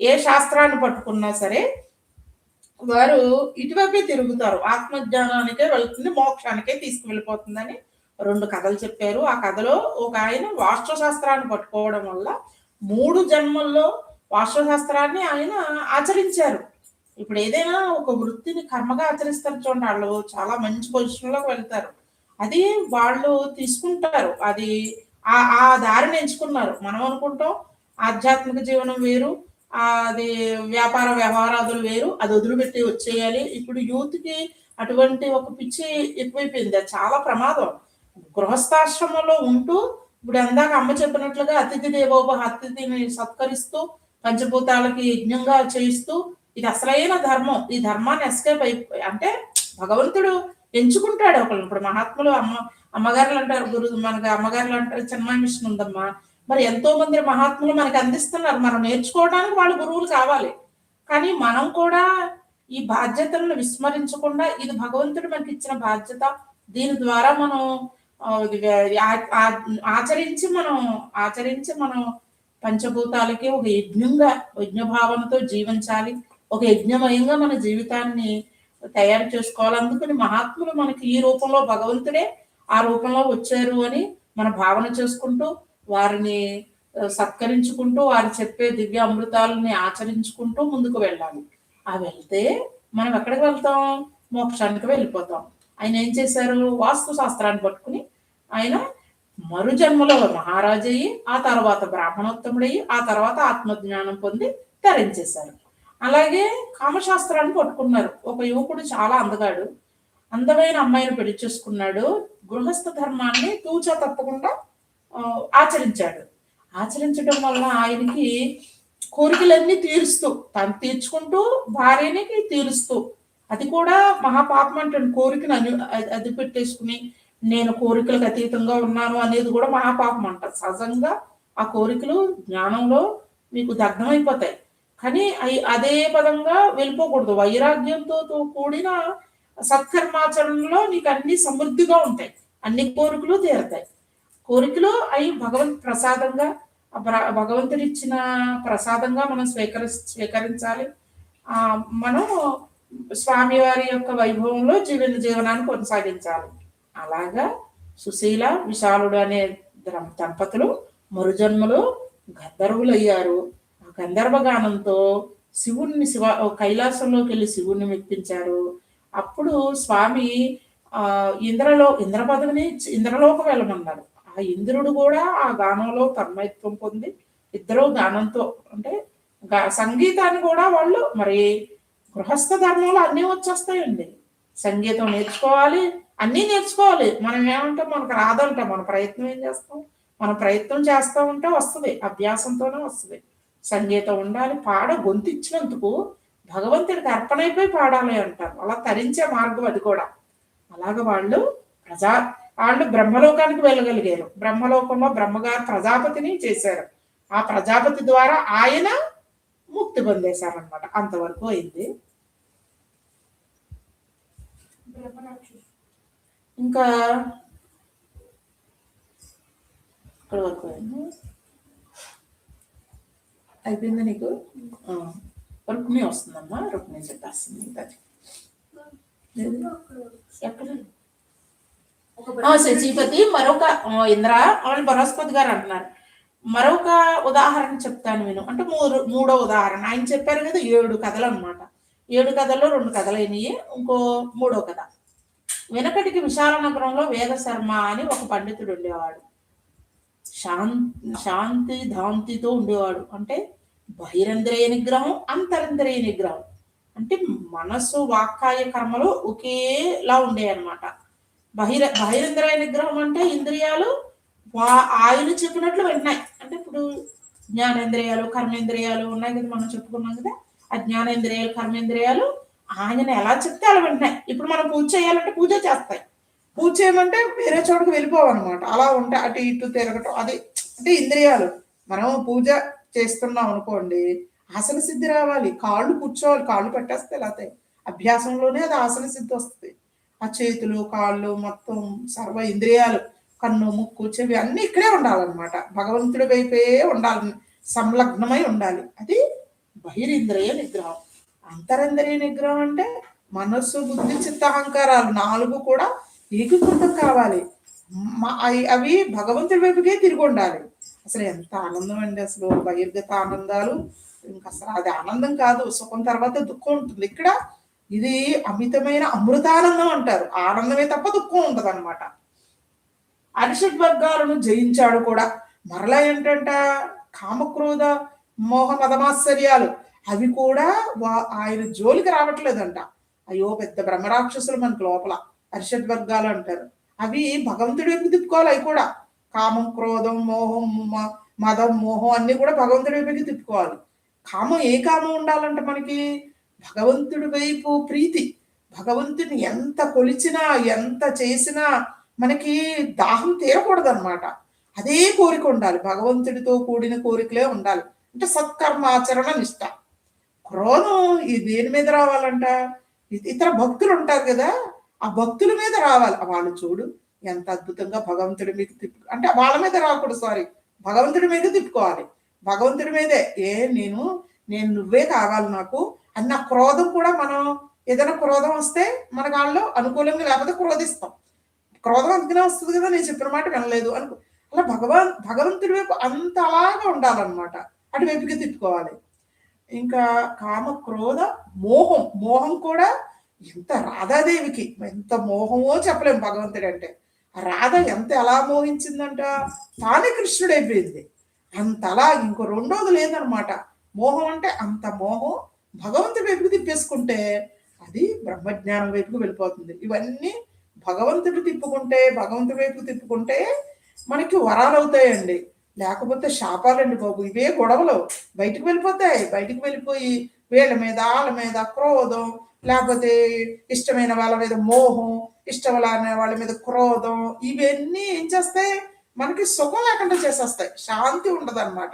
ఏ శాస్త్రాన్ని పట్టుకున్నా సరే వారు ఇటువైపే తిరుగుతారు, ఆత్మజ్ఞానానికే వెళ్తుంది, మోక్షానికే తీసుకువెళ్ళిపోతుందని 2 కథలు చెప్పారు. ఆ కథలో ఒక ఆయన వాస్తు శాస్త్రాన్ని పట్టుకోవడం వల్ల 3 జన్మల్లో వాస్తు శాస్త్రాన్ని ఆయన ఆచరించారు. ఇప్పుడు ఏదైనా ఒక వృత్తిని కర్మగా ఆచరిస్తారు చూడండి, వాళ్ళు చాలా మంచి పొజిషన్లోకి వెళ్తారు. అది వాళ్ళు తీసుకుంటారు, అది ఆ దారిని ఎంచుకున్నారు. మనం అనుకుంటాం ఆధ్యాత్మిక జీవనం వేరు, అది వ్యాపార వ్యవహారాదులు వేరు, అది వదిలిపెట్టి వచ్చేయాలి. ఇప్పుడు యూత్కి అటువంటి ఒక పిచ్చి ఎక్కువైపోయింది, అది చాలా ప్రమాదం. గృహస్థాశ్రమంలో ఉంటూ ఇప్పుడు అందాక అమ్మ చెప్పినట్లుగా అతిథి దేవోభవ, అతిథిని సత్కరిస్తూ పంచభూతాలకి యజ్ఞంగా చేయిస్తూ, ఇది అసలైన ధర్మం. ఈ ధర్మాన్ని ఎస్కేప్ అయిపోయి అంటే భగవంతుడు ఎంచుకుంటాడు ఒకళ్ళు. ఇప్పుడు మహాత్ములు అమ్మగారులు అంటారు, మనకి అమ్మగారులు అంటారు, చిన్మయ మిషన్ ఉందమ్మా. మరి ఎంతో మంది మహాత్ములు మనకి అందిస్తున్నారు, మనం నేర్చుకోవడానికి వాళ్ళు గురువులు కావాలి. కానీ మనం కూడా ఈ బాధ్యతలను విస్మరించకుండా, ఇది భగవంతుడు మనకి ఇచ్చిన బాధ్యత, దీని ద్వారా మనం ఆచరించి మనం పంచభూతాలకి ఒక యజ్ఞంగా, యజ్ఞభావంతో జీవించాలి. ఒక యజ్ఞమయంగా మన జీవితాన్ని తయారు చేసుకోవాలి. అందుకని మహాత్ములు మనకి ఈ రూపంలో భగవంతుడే ఆ రూపంలో వచ్చారు అని మన భావన చేసుకుంటూ, వారిని సత్కరించుకుంటూ, వారు చెప్పే దివ్య అమృతాలని ఆచరించుకుంటూ ముందుకు వెళ్ళాలి. ఆ వెళ్తే మనం ఎక్కడికి వెళ్తాం? మోక్షానికి వెళ్ళిపోతాం. ఆయన ఏం చేశారు? వాస్తు శాస్త్రాన్ని పట్టుకుని ఆయన మరుజన్మలో మహారాజయ్యి, ఆ తర్వాత బ్రాహ్మణోత్తముడయ్యి, ఆ తర్వాత ఆత్మజ్ఞానం పొంది తరించేశారు. అలాగే కామశాస్త్రాన్ని పట్టుకున్నారు. ఒక యువకుడు చాలా అందగాడు, అందమైన అమ్మాయిని పెళ్లి చేసుకున్నాడు. గృహస్థ ధర్మాన్ని తూచా తప్పకుండా ఆచరించాడు. ఆచరించడం వల్ల ఆయనకి కోరికలన్నీ తీరుస్తూ, తను తీర్చుకుంటూ భార్యనికి తీరుస్తూ, అది కూడా మహాపాపం అంటాడు. కోరికను అది పెట్టేసుకుని నేను కోరికలకు అతీతంగా ఉన్నాను అనేది కూడా మహాపాపం అంట. సహజంగా ఆ కోరికలు జ్ఞానంలో మీకు దగ్ధమైపోతాయి, కానీ అదే పదంగా వెళ్ళిపోకూడదు. వైరాగ్యంతో కూడిన సత్కర్మాచరణలో నీకు అన్ని సమృద్ధిగా ఉంటాయి, అన్ని కోరికలు తీరుతాయి. కోరికలు అవి ప్రసాదంగా, భగవంతుడిచ్చిన ప్రసాదంగా మనం స్వీకరించాలి. మనం స్వామివారి యొక్క వైభవంలో జీవనాన్ని కొనసాగించాలి. అలాగా సుశీల విశాలుడు అనే దంపతులు మరుజన్మలో గంధర్వులు అయ్యారు. ఆ గంధర్వ గానంతో శివుణ్ణి కైలాసంలోకి వెళ్ళి శివుణ్ణి మెప్పించారు. అప్పుడు స్వామి ఇంద్ర పదవిని ఇంద్రలోకం వెళ్ళమన్నారు. ఆ ఇంద్రుడు కూడా ఆ గానంలో తన్మయత్వం పొంది, ఇద్దరు గానంతో అంటే సంగీతాన్ని కూడా వాళ్ళు, మరి గృహస్థ ధర్మంలో అన్నీ వచ్చేస్తాయండి. సంగీతం నేర్చుకోవాలి, అన్నీ నేర్చుకోవాలి. మనం ఏమంటాం, మనకు రాదంటాం, మన ప్రయత్నం ఏం చేస్తాం? మన ప్రయత్నం చేస్తూ ఉంటే వస్తుంది, అభ్యాసంతోనే వస్తుంది. సంగీతం ఉండాలి, గొంతు ఇచ్చినందుకు భగవంతుడికి అర్పణైపోయి పాడాలి అంటారు. అలా తరించే మార్గం అది కూడా. అలాగ వాళ్ళు బ్రహ్మలోకానికి వెళ్ళగలిగారు. బ్రహ్మలోకంలో బ్రహ్మగారు ప్రజాపతిని చేశారు. ఆ ప్రజాపతి ద్వారా ఆయన ముక్తి పొందేశారనమాట. అంతవరకు అయింది. ఇంకా ఇక్కడ వరకు అయిపోయింది. నీకు రుక్మి వస్తుందమ్మా, రుక్మి చెప్పేస్తుంది. ఎక్కడ శచీపతి, మరొక ఇంద్ర, వాళ్ళు బృహస్పతి గారు అంటున్నారు. మరొక ఉదాహరణ చెప్తాను విను అంటే మూడో ఉదాహరణ. ఆయన చెప్పారు కదా 7 కథలు అనమాట. 7 కథల్లో 2 కథలు అయినాయి. ఇంకో 3వ కథ. వెనకటికి విశాల నగరంలో వేద శర్మ అని ఒక పండితుడు ఉండేవాడు. శాంతి ధాంతితో ఉండేవాడు. అంటే బహిరంద్రియ నిగ్రహం, అంతరింద్రియ నిగ్రహం. అంటే మనస్సు వాక్కాయ కర్మలు ఒకేలా ఉండేవి అనమాట. బహిరంద్రియ నిగ్రహం అంటే ఇంద్రియాలు ఆయన చెప్పినట్లు వింటున్నాయి. అంటే ఇప్పుడు జ్ఞానేంద్రియాలు, కర్మేంద్రియాలు ఉన్నాయి కదా, మనం చెప్పుకున్నాం కదా. ఆ జ్ఞానేంద్రియాలు, కర్మేంద్రియాలు ఆయన ఎలా చెప్తే అలా వింటున్నాయి. ఇప్పుడు మనం పూజ చేయాలంటే పూజ చేస్తాయి, పూజ చేయమంటే వేరే చోటుకు వెళ్ళిపోవన్నమాట. అలా ఉంటే అటు ఇటు తిరగటం, అది అంటే ఇంద్రియాలు. మనం పూజ చేస్తున్నాం అనుకోండి, ఆసన సిద్ధి రావాలి. కాళ్ళు కూర్చోవాలి, కాళ్ళు పెట్టేస్తే లేతే అభ్యాసంలోనే అది ఆసన సిద్ధి వస్తుంది. ఆ చేతులు కాళ్ళు మొత్తం సర్వ ఇంద్రియాలు, కన్ను ముక్కు చెవి అన్నీ ఇక్కడే ఉండాలన్నమాట. భగవంతుడి వైపే ఉండాలి, సంలగ్నమై ఉండాలి. అది బహిరింద్రియ నిగ్రహం. అంతరింద్రియ నిగ్రహం అంటే మనస్సు బుద్ధి చిత్తహంకారాలు 4 కూడా ఏకీకృతం కావాలి. అవి భగవంతుడి వైపుకే తిరిగి ఉండాలి. అసలు ఎంత ఆనందం అండి అసలు బహిర్గత ఆనందాలు. ఇంకా అసలు అది ఆనందం కాదు, సుఖం తర్వాత దుఃఖం ఉంటుంది. ఇక్కడ ఇది అమితమైన అమృతానందం అంటారు. ఆనందమే తప్ప దుఃఖం ఉండదు అనమాట. అరిషడ్ వర్గాలను జయించాడు కూడా. మరలా ఏంటంట, కామక్రోధ మోహ మదమాశ్చర్యాలు అవి కూడా ఆయన జోలికి రావట్లేదంట. అయ్యో పెద్ద బ్రహ్మరాక్షసులు మనకు లోపల అరిషడ్ వర్గాలు అంటారు. అవి భగవంతుడి వైపు తిప్పుకోవాలి. అవి కూడా కామం క్రోధం మోహం మదం మోహం అన్ని కూడా భగవంతుడి వైపుకి తిప్పుకోవాలి. కామం ఏ కామం ఉండాలంటే మనకి భగవంతుడి వైపు ప్రీతి. భగవంతుని ఎంత కొలిచినా ఎంత చేసినా మనకి దాహం తీరకూడదు అనమాట. అదే కోరిక ఉండాలి, భగవంతుడితో కూడిన కోరికలే ఉండాలి. అంటే సత్కర్మాచరణ నిష్ట. క్రోధం ఈ దేని మీద రావాలంట, ఇతర భక్తులు ఉంటారు కదా, ఆ భక్తుల మీద రావాలి. వాళ్ళు చూడు ఎంత అద్భుతంగా భగవంతుడి మీద అంటే వాళ్ళ మీద రాకూడదు, సారీ, భగవంతుడి మీద తిప్పుకోవాలి. భగవంతుడి మీదే నేను నువ్వే కావాలి నాకు అన్న క్రోధం కూడా. మనం ఏదైనా క్రోధం వస్తే మన వాళ్ళలో అనుకూలంగా లేకపోతే క్రోధిస్తాం. క్రోధం అందుకనే వస్తుంది కదా, నేను చెప్పిన మాట వినలేదు అనుకో. అలా భగవంతుడి వైపు అంత అలాగా ఉండాలన్నమాట. అటువైపుకి తిప్పుకోవాలి. ఇంకా కామ క్రోధ మోహం కూడా ఎంత రాధాదేవికి ఎంత మోహమో చెప్పలేము. భగవంతుడు అంటే రాధ ఎంత ఎలా మోహించిందంట, తానే కృష్ణుడు అయిపోయింది. అంతలా ఇంకో రెండోది లేదనమాట. మోహం అంటే అంత మోహం భగవంతుడి వైపుకి తిప్పేసుకుంటే అది బ్రహ్మజ్ఞానం వైపుకి వెళ్ళిపోతుంది. ఇవన్నీ భగవంతుడు తిప్పుకుంటే మనకి వరాలు అవుతాయండి. లేకపోతే శాపాలండి బాబు. ఇవే గొడవలు బయటికి వెళ్ళిపోతాయి. బయటికి వెళ్ళిపోయి వీళ్ళ మీద వాళ్ళ మీద క్రోధం, లేకపోతే ఇష్టమైన వాళ్ళ మీద మోహం, ఇష్టం వాళ్ళ మీద క్రోధం, ఇవన్నీ ఏం చేస్తాయి, మనకి సుఖం లేకుండా చేసేస్తాయి. శాంతి ఉండదు అనమాట.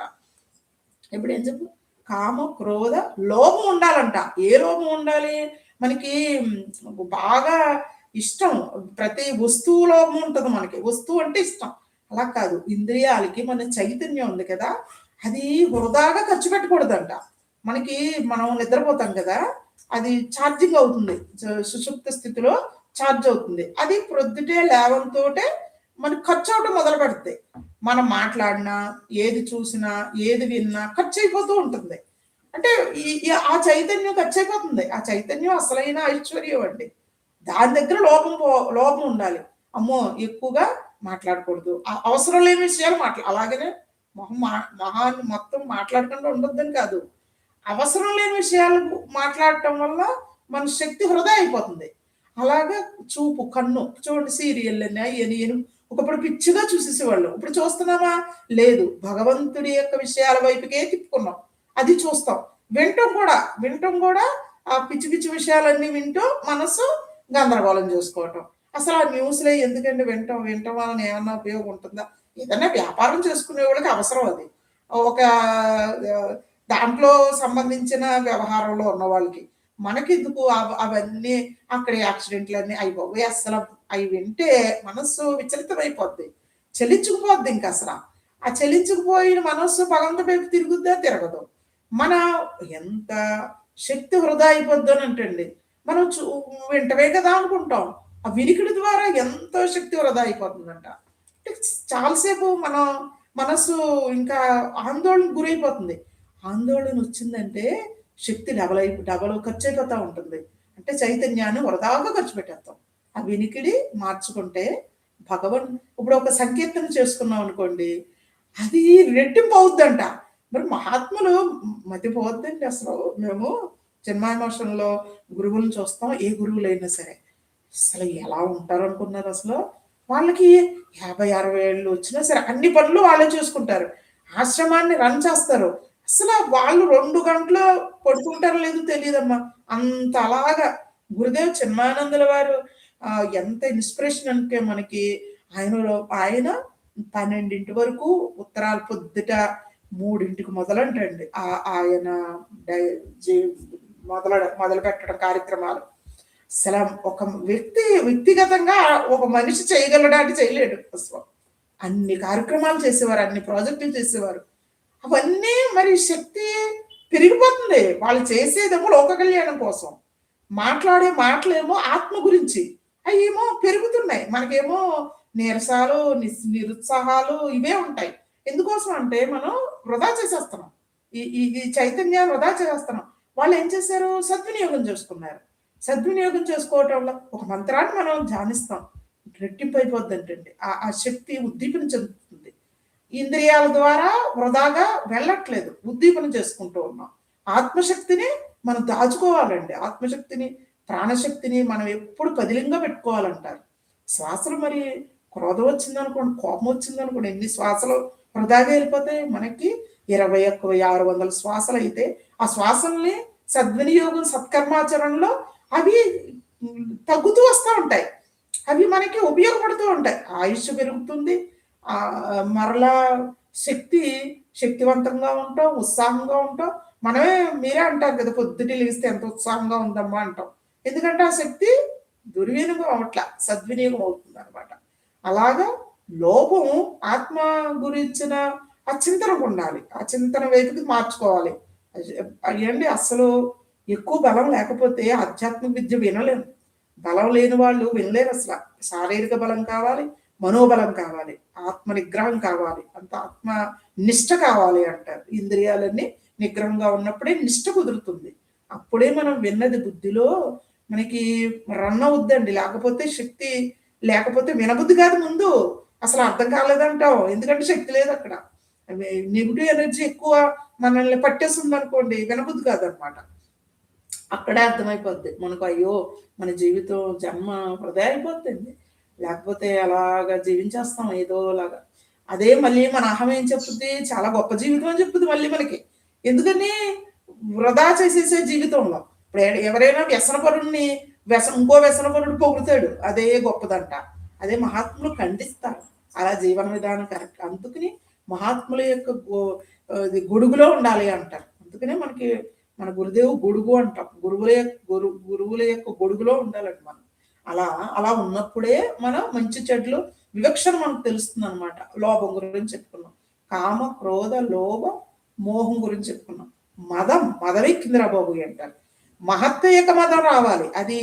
ఇప్పుడు ఏం చెప్పు, కామ క్రోధ లోభం ఉండాలంట. ఏ లోభం ఉండాలి, మనకి బాగా ఇష్టం, ప్రతి వస్తువు లోభం ఉంటుంది మనకి. వస్తువు అంటే ఇష్టం, అలా కాదు. ఇంద్రియాలకి మన చైతన్యం ఉంది కదా, అది వృధాగా ఖర్చు పెట్టకూడదంట. మనం నిద్రపోతాం కదా, అది ఛార్జింగ్ అవుతుంది, సుషుప్త స్థితిలో ఛార్జ్ అవుతుంది. అది ప్రొద్దుటే లేవంతో మనకి ఖర్చు అవడం మొదలు పెడుతుంది. మనం మాట్లాడినా, ఏది చూసినా, ఏది విన్నా ఖర్చు అయిపోతూ ఉంటుంది. అంటే ఆ చైతన్యం ఖర్చు అయిపోతుంది. ఆ చైతన్యం అసలైన ఐశ్వర్యం అండి. దాని దగ్గర లోపం ఉండాలి. అమ్మో ఎక్కువగా మాట్లాడకూడదు, అవసరం లేని విషయాలు అలాగనే మహాన్ని మొత్తం మాట్లాడకుండా ఉండొద్దని కాదు, అవసరం లేని విషయాలు మాట్లాడటం వల్ల మన శక్తి వృధా అయిపోతుంది. అలాగా చూపు, కన్ను చూడండి, సీరియల్ అని ఒకప్పుడు పిచ్చిగా చూసేసేవాళ్ళు. ఇప్పుడు చూస్తున్నామా, లేదు. భగవంతుడి యొక్క విషయాల వైపుకే తిప్పుకున్నాం, అది చూస్తాం. వింటం కూడా ఆ పిచ్చి పిచ్చి విషయాలన్నీ వింటూ మనసు గందరగోళం చేసుకోవటం. అసలు ఆ న్యూస్లే ఎందుకండి వింటం వలన ఏమన్నా ఉపయోగం ఉంటుందా? ఏదైనా వ్యాపారం చేసుకునే వాళ్ళకి అవసరం అది. ఒక దాంట్లో సంబంధించిన వ్యవహారంలో ఉన్న వాళ్ళకి. మనకెందుకు అవన్నీ అక్కడ యాక్సిడెంట్లన్నీ అయిపోయి అసలు అవి వింటే మనస్సు విచలితమైపోద్ది, చెలించుకుపోద్ది. ఇంకా అసలు ఆ చెలించుకుపోయిన మనస్సు భగవంతుడి వైపు తిరుగుద్దా, తిరగదు. మన ఎంత శక్తి వృధా అయిపోద్దు అని అంటండి. మనం వింటవే కదా అనుకుంటాం, ఆ వినికిడి ద్వారా ఎంతో శక్తి వృధా అయిపోతుందంట. అంటే చాలాసేపు మన మనసు ఇంకా ఆందోళనకు గురైపోతుంది. ఆందోళన వచ్చిందంటే శక్తి డబల్ ఖర్చు అయిపోతూ ఉంటుంది. అంటే చైతన్యాన్ని వృధాగా ఖర్చు పెట్టేస్తాం. ఆ వినికిడి మార్చుకుంటే ఇప్పుడు ఒక సంకీర్తన చేసుకున్నాం అనుకోండి, అది రెట్టింపు అవుద్దంట. మరి మహాత్ములు మతిపోద్దండి అసలు. మేము జన్మామోషంలో గురువులను చూస్తాం, ఏ గురువులైనా సరే అసలు ఎలా ఉంటారు అనుకున్నారు. అసలు వాళ్ళకి 50-60 ఏళ్ళు వచ్చినా సరే అన్ని పనులు వాళ్ళే చూసుకుంటారు, ఆశ్రమాన్ని రన్ చేస్తారు. అసలు వాళ్ళు 2 గంటలు పడుకుంటారో లేదో తెలియదమ్మా, అంత అలాగా. గురుదేవ్ చిన్మానందుల వారు ఎంత ఇన్స్పిరేషన్ అంటే మనకి. ఆయన 12 వరకు ఉత్తరాలు పొద్దుట 3ంటికి మొదలంటండి ఆయన మొదలు పెట్టడం కార్యక్రమాలు. అసలు ఒక వ్యక్తిగతంగా ఒక మనిషి చేయగలడానికి చేయలేడు అసలు. అన్ని కార్యక్రమాలు చేసేవారు, అన్ని ప్రాజెక్టులు చేసేవారు. అవన్నీ మరి శక్తి పెరిగిపోతుంది. వాళ్ళు చేసేదేమో లోక కళ్యాణం కోసం, మాట్లాడే మాటలేమో ఆత్మ గురించి, అవి ఏమో పెరుగుతున్నాయి. మనకేమో నీరసాలు, నిరుత్సాహాలు ఇవే ఉంటాయి. ఎందుకోసం అంటే మనం వృధా చేసేస్తున్నాం, ఈ చైతన్యాన్ని వృధా చేసేస్తున్నాం. వాళ్ళు ఏం చేశారు? సద్వినియోగం చేసుకున్నారు. సద్వినియోగం చేసుకోవటం వల్ల ఒక మంత్రాన్ని మనం ధ్యానిస్తాం, రెట్టింపు అయిపోద్ది అంటండి. ఆ శక్తి ఉద్దీపన చెందుతుంది. ఇంద్రియాల ద్వారా వృధాగా వెళ్ళట్లేదు, ఉద్దీపన చేసుకుంటూ ఉన్నాం. ఆత్మశక్తిని మనం దాచుకోవాలండి. ఆత్మశక్తిని, ప్రాణశక్తిని మనం ఎప్పుడు పదిలంగా పెట్టుకోవాలంటారు. శ్వాసలు మరి క్రోధం వచ్చిందనుకోండి, కోపం వచ్చిందనుకోండి, ఎన్ని శ్వాసలు వృధాగా వెళ్ళిపోతాయి. మనకి 21,600 శ్వాసలు అయితే ఆ శ్వాసల్ని సద్వినియోగం, సత్కర్మాచరణలో అవి తగ్గుతూ వస్తూ ఉంటాయి. అవి మనకి ఉపయోగపడుతూ ఉంటాయి. ఆయుష్ పెరుగుతుంది, మరలా శక్తివంతంగా ఉంటాం, ఉత్సాహంగా ఉంటాం. మీరే అంటారు కదా, పొద్దుటి లేస్తే ఎంత ఉత్సాహంగా ఉందమ్మా అంటాం. ఎందుకంటే ఆ శక్తి దుర్వినియోగం అవట్లా, సద్వినియోగం అవుతుంది అనమాట. అలాగా లోపం ఆత్మ గురించిన ఆ చింతనకు ఉండాలి. ఆ చింతన వైపుకి మార్చుకోవాలి. అయ్యండి, అసలు ఎక్కువ బలం లేకపోతే ఆధ్యాత్మిక విద్య వినలేము. బలం లేని వాళ్ళు వినలేరు అసలు. శారీరక బలం కావాలి, మనోబలం కావాలి, ఆత్మ నిగ్రహం కావాలి, అంత ఆత్మ నిష్ట కావాలి అంటారు. ఇంద్రియాలన్నీ నిగ్రహంగా ఉన్నప్పుడే నిష్ట కుదురుతుంది. అప్పుడే మనం విన్నది బుద్ధిలో మనకి రన్ అవుద్దండి. లేకపోతే శక్తి లేకపోతే వినబుద్ధి కాదు. ముందు అసలు అర్థం కాలేదంటాం, ఎందుకంటే శక్తి లేదు అక్కడ. నెగిటివ్ ఎనర్జీ ఎక్కువ మనల్ని పట్టేస్తుంది అనుకోండి, వినబుద్ధి కాదనమాట. అక్కడే అర్థమైపోద్ది మనకు, అయ్యో మన జీవితం జన్మ వృధా అయిపోతుంది, లేకపోతే అలాగా జీవించేస్తాం ఏదోలాగా. అదే మళ్ళీ మన అహం ఏం చెప్తుంది? చాలా గొప్ప జీవితం అని చెప్తుంది మళ్ళీ మనకి. ఎందుకని? వృధా చేసేసే జీవితంలో. ఇప్పుడు ఎవరైనా వ్యసనపరుడిని ఇంకో వ్యసనపరుడు పొగుడుతాడు, అదే గొప్పదంట. అదే మహాత్ములు ఖండిస్తారు అలా జీవన విధానం కరెక్ట్. అందుకని మహాత్ముల యొక్క గొడుగులో ఉండాలి అంటారు. అందుకనే మనకి మన గురుదేవు గొడుగు అంటాం. గురువుల యొక్క గొడుగులో ఉండాలండి మనం. అలా ఉన్నప్పుడే మనం మంచి చెడ్లు వివక్షణ మనకు తెలుస్తుంది అనమాట. లోభం గురించి చెప్పుకున్నాం, కామ క్రోధ లోభ మోహం గురించి చెప్పుకున్నాం. మదమెక్కిందిరా బాబు అంటారు. మహత్తయక మదం రావాలి. అది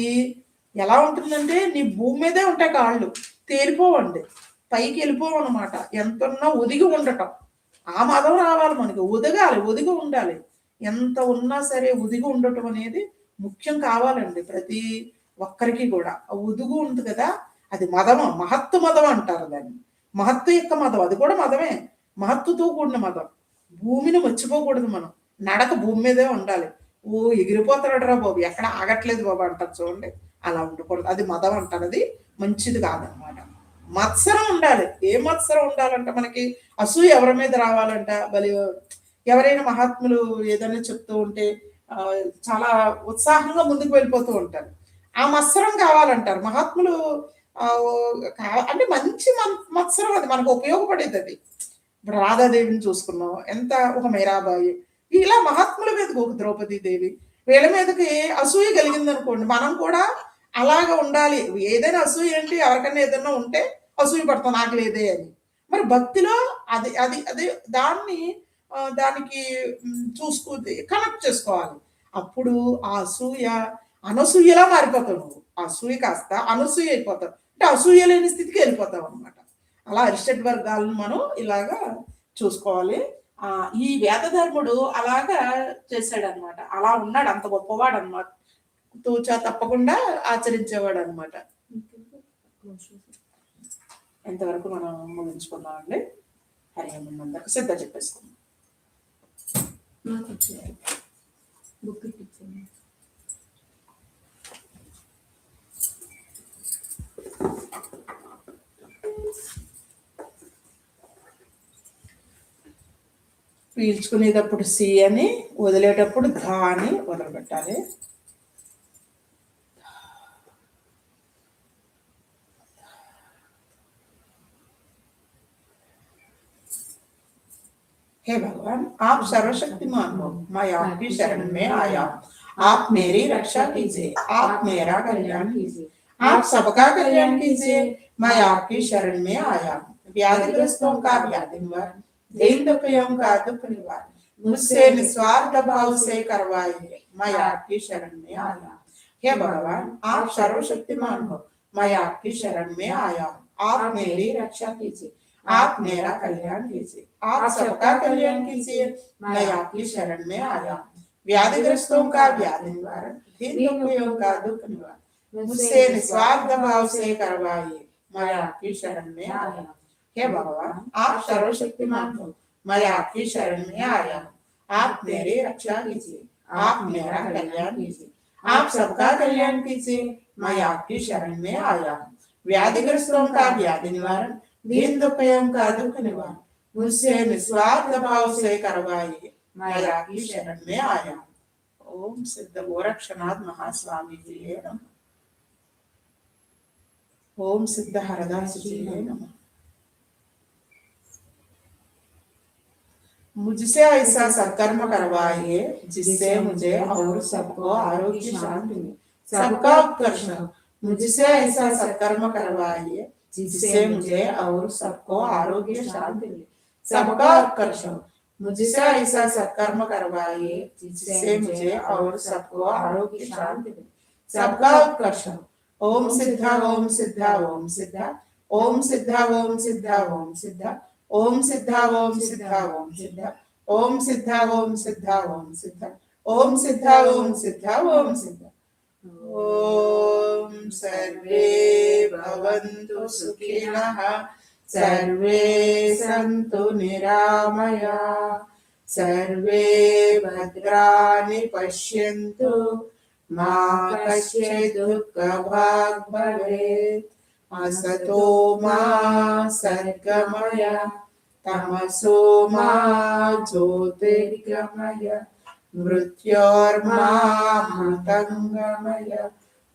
ఎలా ఉంటుందంటే నీ భూమి మీదే ఉంటాయి కాళ్ళు, తేలిపోవండి, పైకి వెళ్ళిపోవు అనమాట. ఎంతున్నా ఒదిగి ఉండటం, ఆ మదం రావాలి మనకి. ఒదిగి ఉండాలి. ఎంత ఉన్నా సరే ఒదిగి ఉండటం అనేది ముఖ్యం కావాలండి ప్రతి ఒక్కరికి కూడా. ఒదుగు ఉంది కదా, అది మదం, మహత్తు మదం అంటారు దాన్ని. మహత్తు యొక్క మదం, అది కూడా మదమే, మహత్తుతో కూడిన మదం. భూమిని మర్చిపోకూడదు మనం. నడక భూమి మీదే ఉండాలి. ఎగిరిపోతాడు రా బాబు, ఎక్కడ ఆగట్లేదు బాబు అంటారు చూడండి, అలా ఉండకూడదు. అది మదం అంటారు, అది మంచిది కాదనమాట. మత్సరం ఉండాలి. ఏ మత్సరం ఉండాలంటే మనకి అసూయ ఎవరి మీద రావాలంట, ఎవరైనా మహాత్ములు ఏదైనా చెప్తూ ఉంటే చాలా ఉత్సాహంగా ముందుకు వెళ్ళిపోతూ ఉంటారు. ఆ మత్సరం కావాలంటారు మహాత్ములు. అంటే మంచి మత్సరం, అది మనకు ఉపయోగపడేది. అది ఇప్పుడు రాధాదేవిని చూసుకున్నాం, ఎంత ఒక మీరాబాయి, ఇలా మహాత్ముల మీదకి ఒక ద్రౌపదీదేవి, వీళ్ళ మీదకి అసూయ కలిగింది అనుకోండి, మనం కూడా అలాగా ఉండాలి. ఏదైనా అసూయ ఏంటి, ఎవరికైనా ఏదైనా ఉంటే అసూయ పడతాం, నాకు లేదే అని. మరి భక్తిలో అది అది అది దానికి చూసుకుంది, కనెక్ట్ చేసుకోవాలి. అప్పుడు ఆ అసూయ అనసూయలా మారిపోతావు నువ్వు. అసూయ కాస్త అనసూయ అయిపోతావు, అంటే అసూయ లేని స్థితికి వెళ్ళిపోతావు అనమాట. అలా అరిషడ్ వర్గాలను మనం ఇలాగా చూసుకోవాలి. ఈ వేదధర్ముడు అలాగా చేశాడనమాట. అలా ఉన్నాడు, అంత గొప్పవాడు అనమాట. తూచా తప్పకుండా ఆచరించేవాడు అనమాట. ఎంతవరకు మనం ముగించుకున్నామండి. హరి ఓం అందరికి సిద్ధ చెప్పేసుకున్నాం. పీల్చుకునేటప్పుడు సి అని, వదిలేటప్పుడు ఘ అని వదిలిపెట్టాలి. हे भगवान, आप सर्वशक्तिमान हो, मैं आपकी शरण में आया हूँ। आप मेरी रक्षा कीजिए, आप मेरा कल्याण कीजिए, आप सबका कल्याण कीजिए, मैं आपकी शरण में आया हूँ। व्याधिग्रस्तों का व्याधि निवारण, दीन दुखियों का दुख निवारण, मुझसे निस्वार्थ भाव से करवाइए, मैं आपकी शरण में आया हूँ। हे भगवान, आप सर्वशक्तिमान हो, मैं आपकी शरण में आया हूँ। आप मेरी रक्षा कीजिए, आप मेरा कल्याण कीजिए, आप सबका कल्याण कीजिए, मैं आपकी शरण में आया हूँ। व्याधिग्रस्तों का व्याधि निवारण, दीन दुखियों का दुख निवारण, मुझसे निस्वार्थ भाव से करवाइए, मैं आपकी शरण में आया हूँ। हे भगवान, आप सर्वशक्तिमान हो, मैं आपकी शरण में आया हूँ। आप मेरी रक्षा कीजिए, आप मेरा कल्याण कीजिए, आप सबका कल्याण कीजिए, मैं आपकी शरण में आया हूँ। व्याधिग्रस्तों का व्याधि निवारण, दीन दुखियों का दुख निवारण, मुझसे निस्वार्थ भाव से करवाइए, मैं आपकी शरण में आया हूँ। ओम सिद्ध गोरक्षनाथ महास्वामी जी नमः। ओम सिद्ध हरदास जी नमः। मुझसे ऐसा सत्कर्म करवाइए जिससे मुझे और सबको आरोग्य शांति मिले, सबका उत्कर्ष हो। मुझसे ऐसा सत्कर्म करवाइए जिससे मुझे और सबको आरोग्य शांति मिले, सबका उत्कर्ष हो। मुझसे ऐसा सत्कर्म करवाइए जिससे मुझे और सबको आरोग्य शांति मिले, सबका उत्कर्ष हो। ओम सिद्धा ओम सिद्धा ओम सिद्धा, ओम सिद्धा ओम सिद्धा ओम सिद्धा, ओम सिद्धा ओम सिद्धा ओम सिद्धा, ओम सिद्धा ओम सिद्धा ओम सिद्धा, ओम सिद्धा ओम सिद्धा ओम सिद्धा। ओम सर्वे भवन्तु सुखिनः, सर्वे सन्तु निरामया, सर्वे भद्राणि पश्यन्तु, मा कश्चित् दुःखभाग् भवेत्। असतो मा सद्गमय, तमसो मा ज्योतिर्गमय, मृत्योर्मा मृतङ्गमय।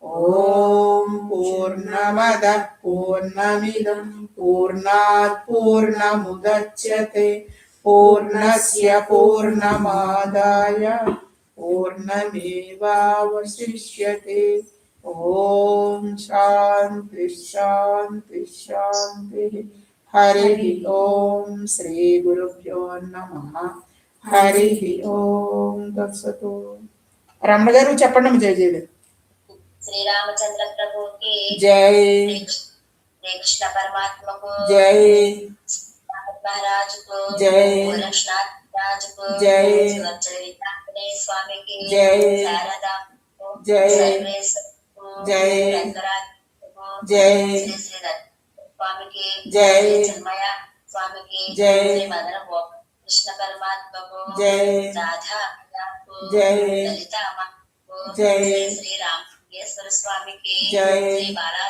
ॐ पूर्णमदः पूर्णमिदं पूर्णात् पूर्णमुदच्यते, पूर्णस्य पूर्णमादाय पूर्णमेवावशिष्यते। ओम शांति शांति शांति। हरि ओम श्री गुरुभ्यो नमः। हरि ओम तत्सतु। రమణ గారు చెప్పండి జయ జయ. శ్రీరామచంద్ర ప్రభుకి జై, శ్రీ కృష్ణ పరమాత్మకు జై, మహారాజుకు జై, గోరక్షనాథ్ రాజుకు జై, శివచరితాంజనేయ స్వామికి జై, శారదాకు జై, సర్వేశ్వరుకు జై, రంగరాజుకు జై, శ్రీ శ్రీ స్వామికి జై, శ్రీ చిన్మయ స్వామికి జై, శ్రీ మదన కృష్ణ పరమాత్మకు జై, రాధా జై, లలిత అమ్మకు జై, శ్రీ శ్రీ రామేశ్వర స్వామికి జై, శ్రీ బాలా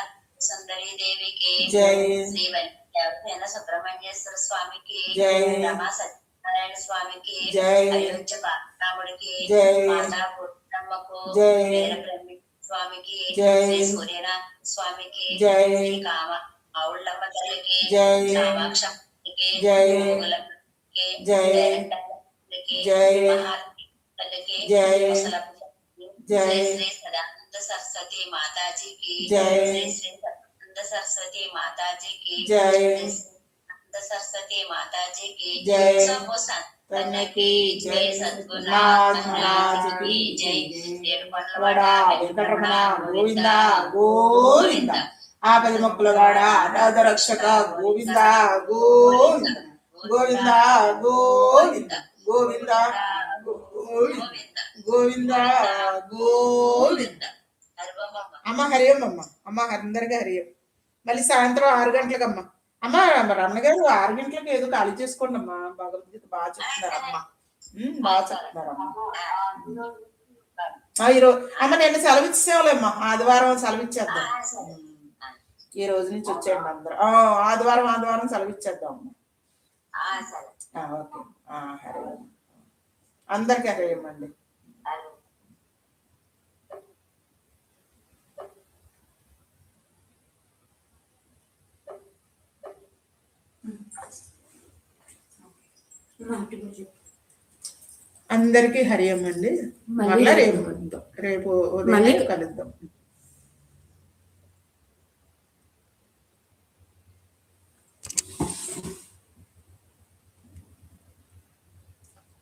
సుందరి దేవికి జై, శ్రీ వెంకట సుబ్రహ్మణ్యేశ్వర స్వామికి జై, రమా సత్యనారాయణ స్వామికి జై, అయోధ్య రాముడికి జై, మాతా పూర్ణమ్మకు జై, వీరబ్రహ్మ స్వామికి జై, శ్రీ సూర్యనారాయణ స్వామికి జై, శ్రీ కామ ఆవుళ్ళమ్మ తల్లికి జై, కామాక్షమ్మకి జై, యోగులమ్మకి జై, జయరంటమ్మకి జై, మహాత్ములకి జై, ముసలమ్మకి జై, శ్రీ శ్రీ సదానంద సరస్వతి మాతాజీకి జై, శ్రీ శ్రీ సదానంద సరస్వతి మాతాజీకి జై, శ్రీ శ్రీ సదానంద సరస్వతి మాతాజీకి జై, सबो తనకి జై, సద్గురునాథ్ సద్గురునాథ్ మహారాజుకి జై. వడ వెంకటరమణ గోవింద గోవింద, ఆపది మొక్కుల వాడ అనాథ రక్షక గోవింద గోవింద, గోవింద గోవింద, గోవింద గోవింద, గోవింద గోవింద. అమ్మ హరి ఓం అమ్మ. అమ్మ అందరికీ హరి ఓం. మళ్ళీ సాయంత్రం 6 గంటలకు అమ్మ రమణ గారు 6 గంటలకు ఏదో ఖాళీ చేసుకోండి అమ్మా. భగవద్గీత బాగా చెప్తున్నారు అమ్మ, బాగా చెప్తున్నారు అమ్మ. ఈరోజు అమ్మ నేను సెలవు ఇచ్చేవాళ్ళమ్మా, ఆదివారం సెలవు ఇచ్చేద్దాం. ఈ రోజు నుంచి వచ్చేయండి అందరూ. ఆదివారం ఆదివారం సెలవు ఇచ్చేద్దాం అమ్మ. ఓకే, హరి ఓం. అందరికీ హరి ఓం అండి. అందరికీ హరియం అండి. మళ్ళీ రేపు ఉదయం కలుద్దాం.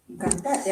గంట